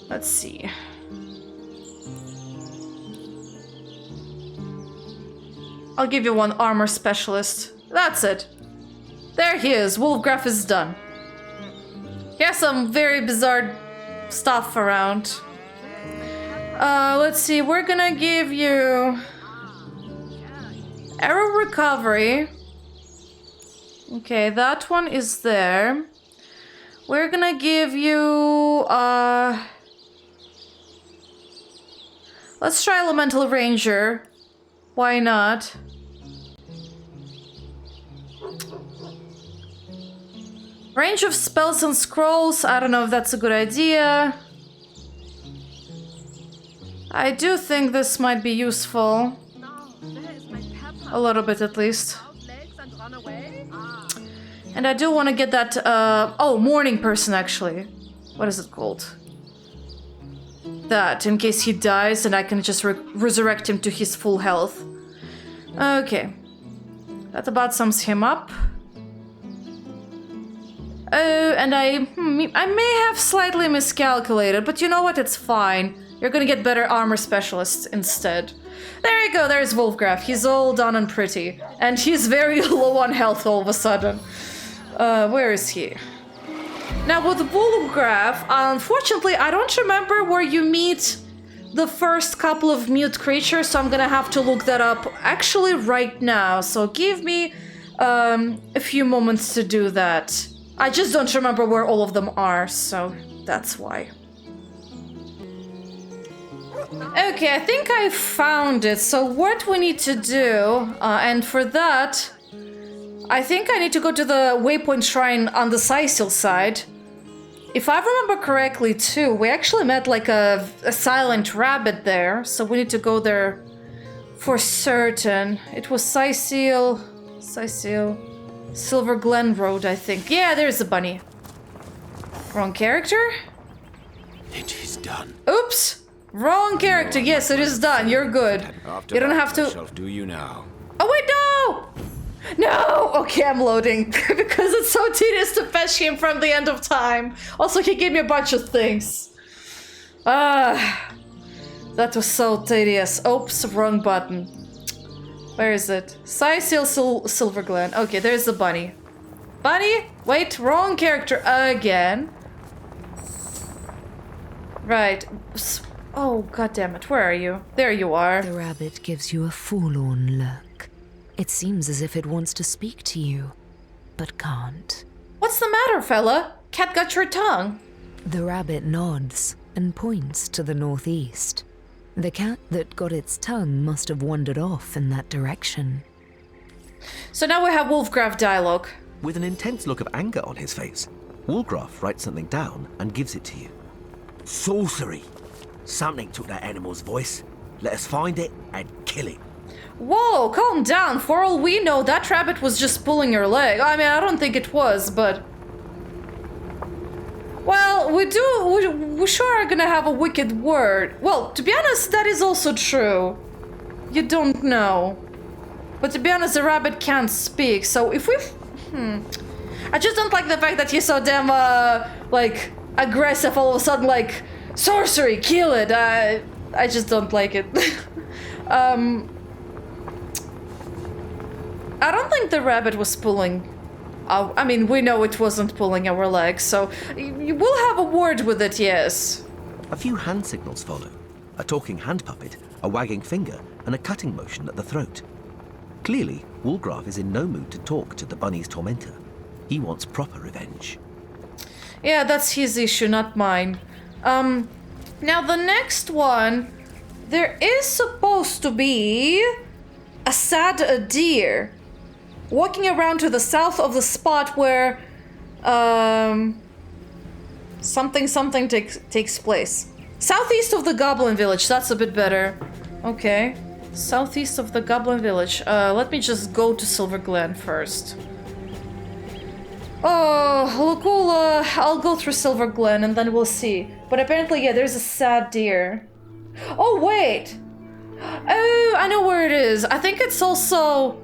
A: Let's see. I'll give you 1 armor specialist. That's it. There he is. Wolfgraf is done. He has some very bizarre stuff around. Let's see. We're gonna give you arrow recovery. Okay, that one is there. We're gonna give you let's try Elemental Ranger. Why not? Range of spells and scrolls. I don't know if that's a good idea. I do think this might be useful. A little bit at least. And I do want to get that, oh, morning person actually. What is it called? That, in case he dies and I can just resurrect him to his full health. Okay. That about sums him up. Oh, and I may have slightly miscalculated, but you know what? It's fine. You're gonna get better armor specialists instead. There you go, there's Wolfgraf. He's all done and pretty. And he's very low on health all of a sudden. Where is he? Now with Wolfgraf, unfortunately, I don't remember where you meet the first couple of mute creatures, so I'm gonna have to look that up actually right now. So give me a few moments to do that. I just don't remember where all of them are, so that's why. Okay, I think I found it. So what we need to do, and for that, I think I need to go to the Waypoint Shrine on the Sicil side. If I remember correctly too, we actually met like a silent rabbit there, so we need to go there for certain. It was Sicil, Silver Glen Road, I think. Yeah, there's the bunny. Wrong character?
K: It is done.
A: Oops! Wrong character. Yes, it is done. You're good. You don't have to.
K: Do you now?
A: Oh wait, no! No! Okay, I'm loading because it's so tedious to fetch him from the end of time. Also, he gave me a bunch of things. That was so tedious. Oops, wrong button. Where is it? Sicil Silver Glen. Okay, there's the bunny. Bunny? Wait, wrong character again. Right. Oh, goddammit, where are you? There you are.
F: The rabbit gives you a forlorn look. It seems as if it wants to speak to you, but can't.
A: What's the matter, fella? Cat got your tongue.
F: The rabbit nods and points to the northeast. The cat that got its tongue must have wandered off in that direction.
A: So now we have Wolfgraf dialogue.
K: With an intense look of anger on his face, Wolfgraf writes something down and gives it to you. Sorcery! Something took that animal's voice. Let us find it and kill it.
A: Whoa, calm down. For all we know, that rabbit was just pulling your leg. I mean, I don't think it was, but... Well, we sure are gonna have a wicked word. Well, to be honest, that is also true. You don't know. But to be honest, the rabbit can't speak, so if we... I just don't like the fact that he's so damn, like, aggressive all of a sudden, like, sorcery, kill it. I just don't like it. I don't think the rabbit was pulling... I mean, we know it wasn't pulling our legs, so we'll have a word with it, yes.
K: A few hand signals follow. A talking hand puppet, a wagging finger, and a cutting motion at the throat. Clearly, Woolgraf is in no mood to talk to the bunny's tormentor. He wants proper revenge.
A: Yeah, that's his issue, not mine. Now the next one, there is supposed to be a sad deer walking around to the south of the spot where something takes place. Southeast of the Goblin Village, that's a bit better. Okay, southeast of the Goblin Village. Let me just go to Silver Glen first. Oh, cool. I'll go through Silver Glen and then we'll see. But apparently, yeah, there's a sad deer. Oh, wait. Oh, I know where it is. I think it's also...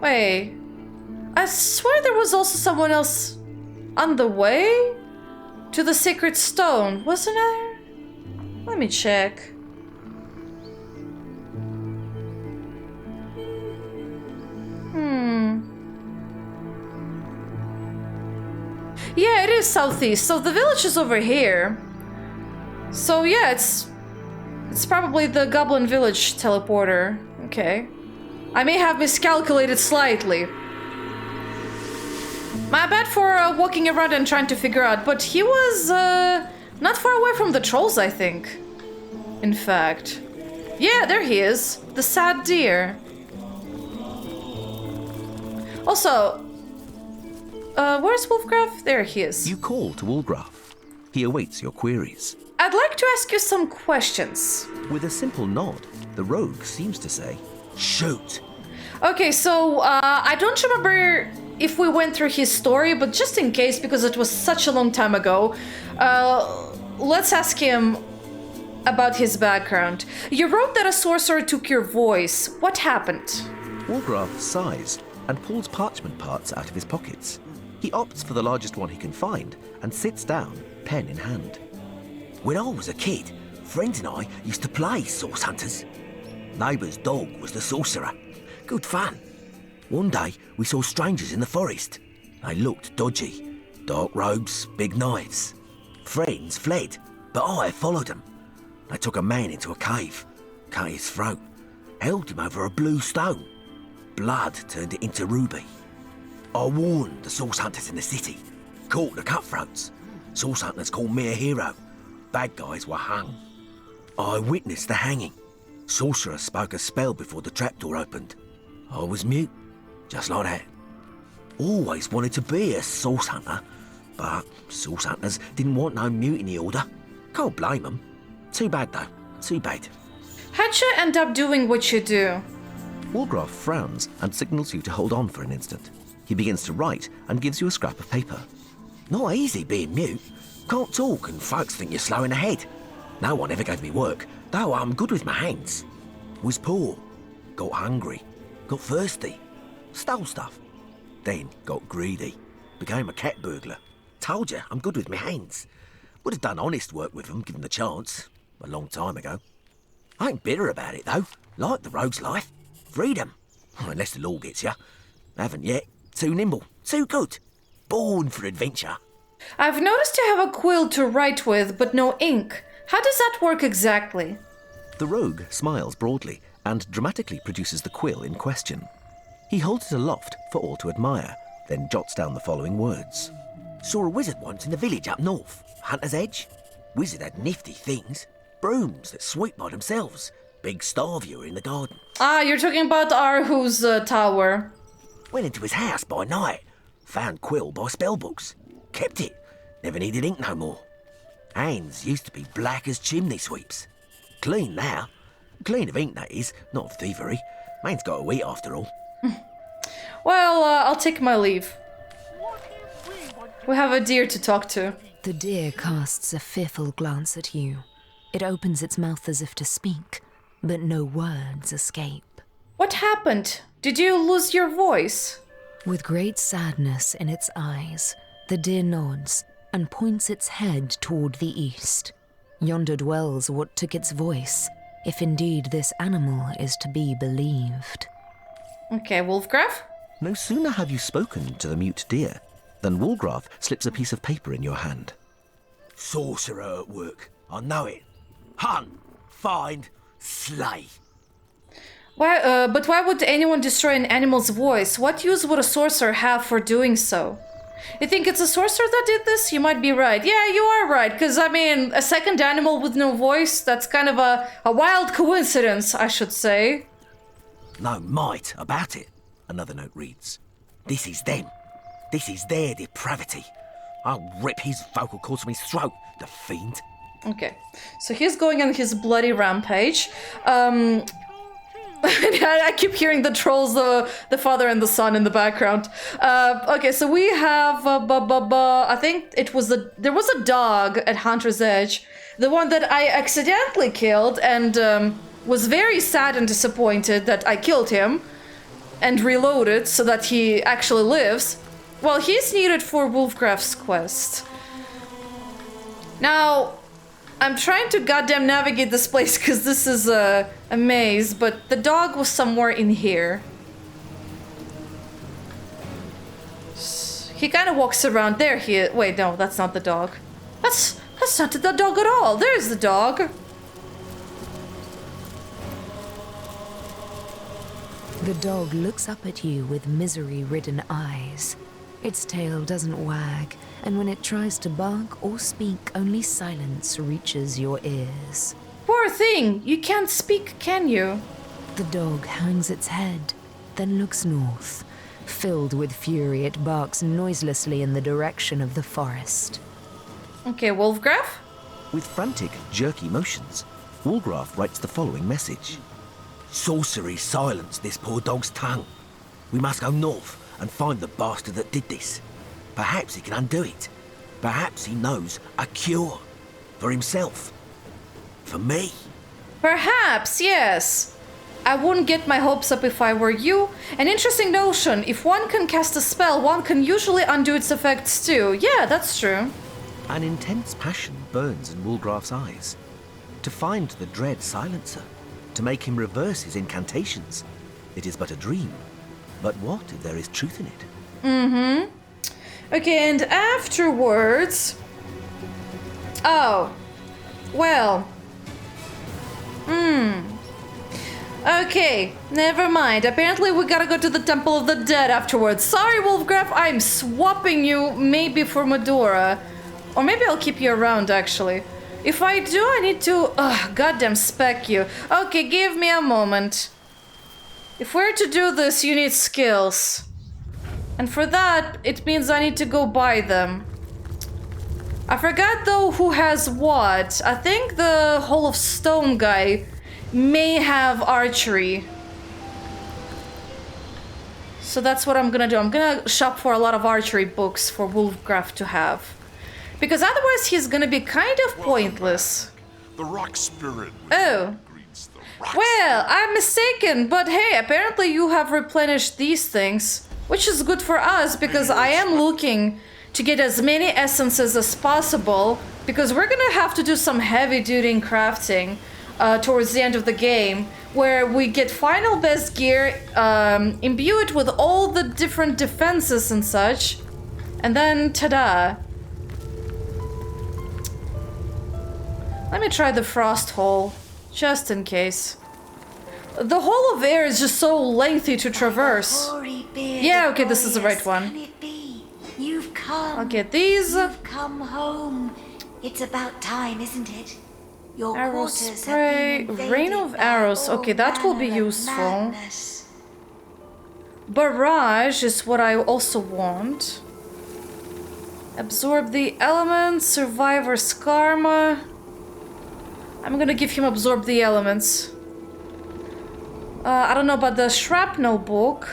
A: Wait. I swear there was also someone else on the way to the Sacred Stone, wasn't there? Let me check. Yeah, it is southeast. So the village is over here. So yeah, it's probably the Goblin Village teleporter. Okay. I may have miscalculated slightly. My bad for walking around and trying to figure out, but he was not far away from the trolls, I think. In fact. Yeah, there he is. The sad deer. Also, where's Wolfgraf? There he is.
K: You call to Woolgraf. He awaits your queries.
A: I'd like to ask you some questions.
K: With a simple nod, the rogue seems to say, shoot.
A: Okay, so I don't remember if we went through his story, but just in case, because it was such a long time ago, let's ask him about his background. You wrote that a sorcerer took your voice. What happened?
K: Woolgraf sighs and pulls parchment parts out of his pockets. He opts for the largest one he can find and sits down, pen in hand.
L: When I was a kid, friends and I used to play Source Hunters. Neighbour's dog was the sorcerer. Good fun. One day, we saw strangers in the forest. They looked dodgy. Dark robes, big knives. Friends fled, but I followed them. They took a man into a cave, cut his throat, held him over a blue stone. Blood turned it into ruby. I warned the Source Hunters in the city, caught the cutthroats. Source Hunters called me a hero. Bad guys were hung. I witnessed the hanging. Sorcerer spoke a spell before the trapdoor opened. I was mute, just like that. Always wanted to be a Source Hunter, but Source Hunters didn't want no mutiny order. Can't blame them. Too bad though, too bad.
A: How'd you end up doing what you do?
K: Woolgraf frowns and signals you to hold on for an instant. He begins to write and gives you a scrap of paper.
L: Not easy being mute. Can't talk and folks think you're slow in the head. No one ever gave me work, though I'm good with my hands. Was poor, got hungry, got thirsty, stole stuff. Then got greedy, became a cat burglar. Told you, I'm good with my hands. Would have done honest work with them given the chance, a long time ago. I ain't bitter about it though, like the rogue's life. Freedom, unless the law gets you. Haven't yet, too nimble, too good. Born for adventure.
A: I've noticed you have a quill to write with, but no ink. How does that work exactly?
K: The rogue smiles broadly and dramatically produces the quill in question. He holds it aloft for all to admire, then jots down the following words.
L: Saw a wizard once in the village up north, Hunter's Edge. Wizard had nifty things. Brooms that sweep by themselves. Big star viewer in the garden.
A: Ah, you're talking about Arhu's tower.
L: Went into his house by night. Found quill by spellbooks. Kept it. Never needed ink no more. Hands used to be black as chimney sweeps. Clean now. Clean of ink, that is, not of thievery. Man's got to eat after all.
A: Well, I'll take my leave. We have a deer to talk to.
F: The deer casts a fearful glance at you. It opens its mouth as if to speak, but no words escape.
A: What happened? Did you lose your voice?
F: With great sadness in its eyes, the deer nods and points its head toward the east. Yonder dwells what took its voice, if indeed this animal is to be believed.
A: Okay, Wolfgraf?
K: No sooner have you spoken to the mute deer than Wolfgraf slips a piece of paper in your hand.
L: Sorcerer at work. I know it. Hunt, find, slay.
A: But why would anyone destroy an animal's voice? What use would a sorcerer have for doing so? You think it's a sorcerer that did this? You might be right. Yeah, you are right, because, I mean, a second animal with no voice, that's kind of a wild coincidence, I should say.
L: No might about it, another note reads. This is them. This is their depravity. I'll rip his vocal cords from his throat, the fiend.
A: Okay, so he's going on his bloody rampage. I keep hearing the trolls, the father and the son in the background. Okay, so we have, I think there was a dog at Hunter's Edge. The one that I accidentally killed and was very sad and disappointed that I killed him and reloaded so that he actually lives. Well, he's needed for Wolfgraf's quest. Now, I'm trying to goddamn navigate this place because this is a maze, but the dog was somewhere in here. He kind of walks around there. Wait, no, that's not the dog. That's not the dog at all. There's the dog.
F: The dog looks up at you with misery-ridden eyes. Its tail doesn't wag, and when it tries to bark or speak, only silence reaches your ears.
A: Poor thing, you can't speak, can you?
F: The dog hangs its head, then looks north. Filled with fury, it barks noiselessly in the direction of the forest.
A: Okay, Wolfgraf?
K: With frantic, jerky motions, Wolfgraf writes the following message.
L: Sorcery silenced this poor dog's tongue. We must go north and find the bastard that did this. Perhaps he can undo it. Perhaps he knows a cure. For himself. For me.
A: Perhaps, yes. I wouldn't get my hopes up if I were you. An interesting notion. If one can cast a spell, one can usually undo its effects too. Yeah, that's true.
K: An intense passion burns in Wolfgraf's eyes. To find the dread silencer. To make him reverse his incantations. It is but a dream. But what if there is truth in it?
A: Mm-hmm. Okay, and afterwards... Oh. Well. Okay, never mind. Apparently we gotta go to the Temple of the Dead afterwards. Sorry, Wolfgraf, I'm swapping you maybe for Medora. Or maybe I'll keep you around, actually. If I do, I need to... goddamn spec you. Okay, give me a moment. If we're to do this, you need skills. And for that, it means I need to go buy them. I forgot, though, who has what. I think the Hall of Stone guy may have archery. So that's what I'm gonna do. I'm gonna shop for a lot of archery books for Wolfgraf to have. Because otherwise he's gonna be kind of pointless.
E: The rock spirit.
A: Oh. Well, I'm mistaken, but hey, apparently you have replenished these things, which is good for us because I am looking to get as many essences as possible because we're gonna have to do some heavy-duty crafting towards the end of the game where we get final best gear, imbue it with all the different defenses and such, and then ta-da. Let me try the frost hole. Just in case. The Hall of Air is just so lengthy to traverse. Yeah, okay, this is the right one.
J: You've come.
A: I'll get these.
J: You've come home. It's about time, isn't it? Your
A: Arrow
J: quarters
A: spray,
J: have been
A: rain of arrows. Okay, that will be useful. Barrage is what I also want. Absorb the elements, survivor's karma. I'm gonna give him absorb the elements. I don't know about the shrapnel book.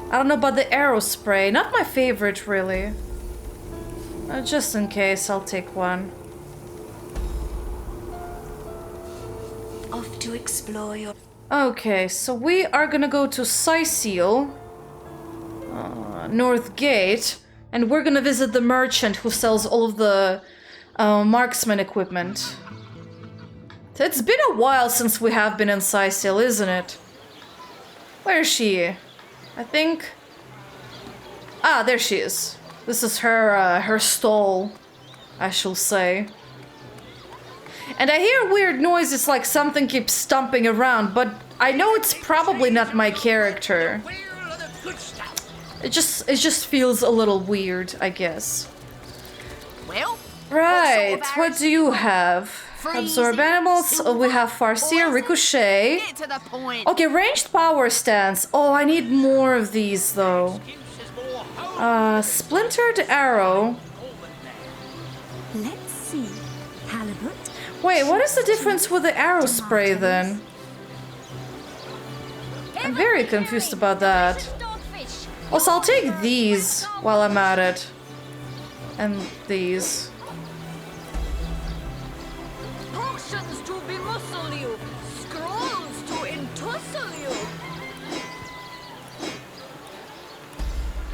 A: I don't know about the arrow spray. Not my favorite, really. Just in case, I'll take one.
B: Off to explore your...
A: Okay, so we are gonna go to Sicil, North Gate, and we're gonna visit the merchant who sells all of the marksman equipment. It's been a while since we have been in Sicil, isn't it? Where is she? I think... Ah, there she is. This is her, her stall, I shall say. And I hear weird noises like something keeps stomping around, but I know it's probably not my character. It just feels a little weird, I guess.
D: Well,
A: right, what do you have? Absorb animals, we have Farseer, Ricochet.
D: Get to the point.
A: Okay, ranged power stance. Oh, I need more of these though. Splintered arrow.
J: Let's see. Halibut.
A: Wait, what is the difference with the arrow spray then? I'm very confused about that. Also, I'll take these while I'm at it. And these.
M: Potions to bemuscle you, scrolls to entussle you.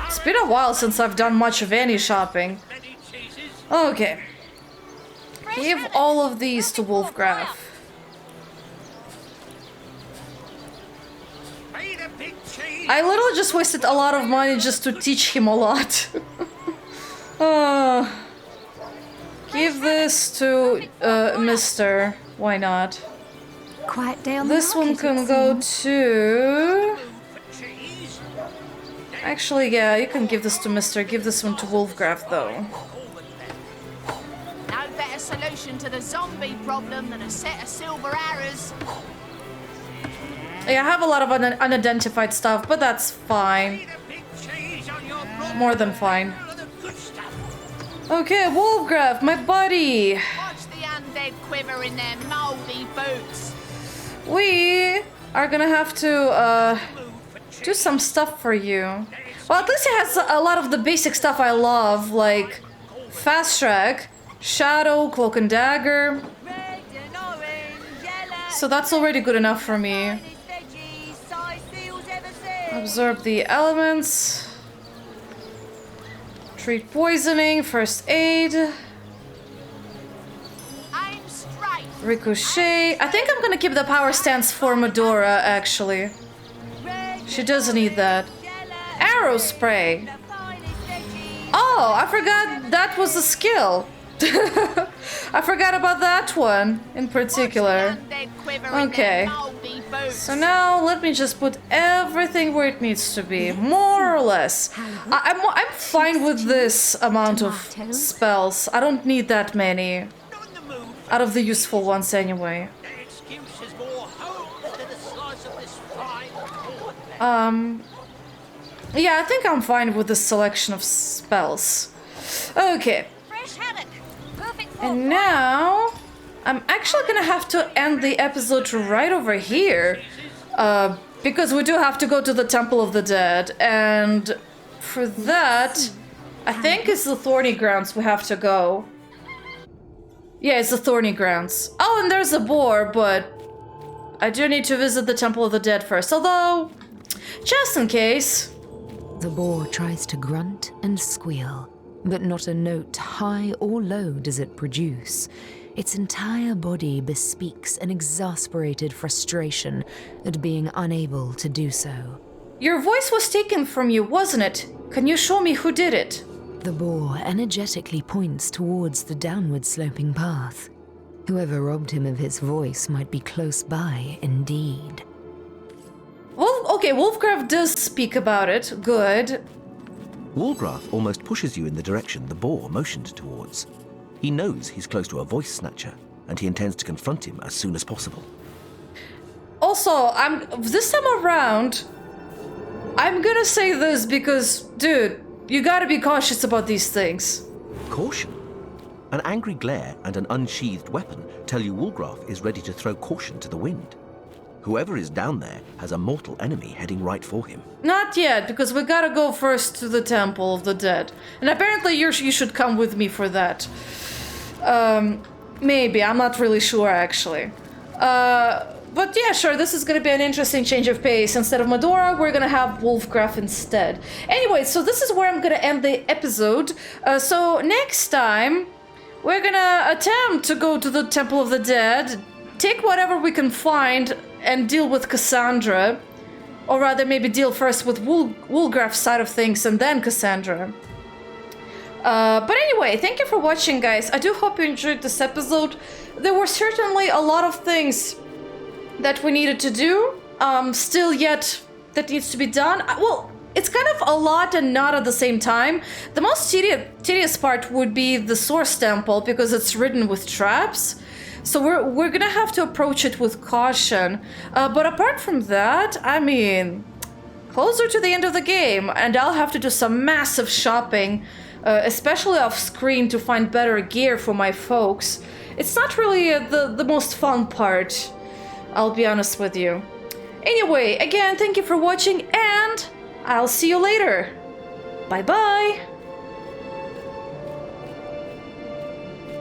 A: It's been a while since I've done much of any shopping. Okay. Give all of these to Wolfgraf. I literally just wasted a lot of money just to teach him a lot. Give this to Mr. Why not?
J: Quiet day on
A: This
J: the
A: one
J: market,
A: can
J: it
A: go
J: seems.
A: to... Actually, yeah, you can give this to Mr. Give this one to Wolfgraf, though.
D: No better solution to the zombie problem than a set of silver arrows.
A: Yeah, I have a lot of unidentified stuff, but that's fine. More than fine. Okay, Wolfgraf, my buddy.
D: Watch the undead quiver in their mouldy boots.
A: We are gonna have to do some stuff for you. Well, at least it has a lot of the basic stuff I love, like fast track, shadow, cloak and dagger. So that's already good enough for me. Absorb the elements. Treat poisoning, first aid.
D: Aim straight.
A: Ricochet. I think I'm gonna keep the power stance for Medora, actually. She doesn't need that. Arrow spray. Oh, I forgot that was a skill. I forgot about that one in particular. Okay. So now let me just put everything where it needs to be, more or less. I'm fine with this amount of spells. I don't need that many. Out of the useful ones anyway. Yeah, I think I'm fine with this selection of spells. Okay. And now, I'm actually gonna have to end the episode right over here. Because we do have to go to the Temple of the Dead. And for that, I think it's the Thorny Grounds we have to go. Yeah, it's the Thorny Grounds. Oh, and there's a boar, but I do need to visit the Temple of the Dead first. Although, just in case.
F: The boar tries to grunt and squeal, but not a note high or low does it produce. Its entire body bespeaks an exasperated frustration at being unable to do so.
A: Your voice was taken from you, wasn't it? Can you show me who did it?
F: The boar energetically points towards the downward sloping path. Whoever robbed him of his voice might be close by indeed.
A: Well, okay, Wolfgraf does speak about it. Good.
K: Wolfgraf almost pushes you in the direction the boar motioned towards. He knows he's close to a voice snatcher, and he intends to confront him as soon as possible.
A: Also, this time around, I'm gonna say this because, dude, you gotta be cautious about these things.
K: Caution? An angry glare and an unsheathed weapon tell you Woolgraf is ready to throw caution to the wind. Whoever is down there has a mortal enemy heading right for him.
A: Not yet, because we gotta go first to the Temple of the Dead. And apparently you should come with me for that. Maybe, I'm not really sure actually. But yeah, sure, this is gonna be an interesting change of pace. Instead of Medora, we're gonna have Wolfgraf instead. Anyway, so this is where I'm gonna end the episode. So next time, we're gonna attempt to go to the Temple of the Dead, take whatever we can find, and deal with Cassandra. Or rather, maybe deal first with Woolgraf's side of things and then Cassandra. But anyway, thank you for watching, guys. I do hope you enjoyed this episode. There were certainly a lot of things that we needed to do, still yet that needs to be done. Well, it's kind of a lot and not at the same time. The most tedious part would be the Source Temple, because it's ridden with traps. So we're gonna have to approach it with caution. But apart from that, I mean, closer to the end of the game, and I'll have to do some massive shopping, especially off screen, to find better gear for my folks. It's not really the most fun part, I'll be honest with you. Anyway, again, thank you for watching, and I'll see you later. Bye-bye!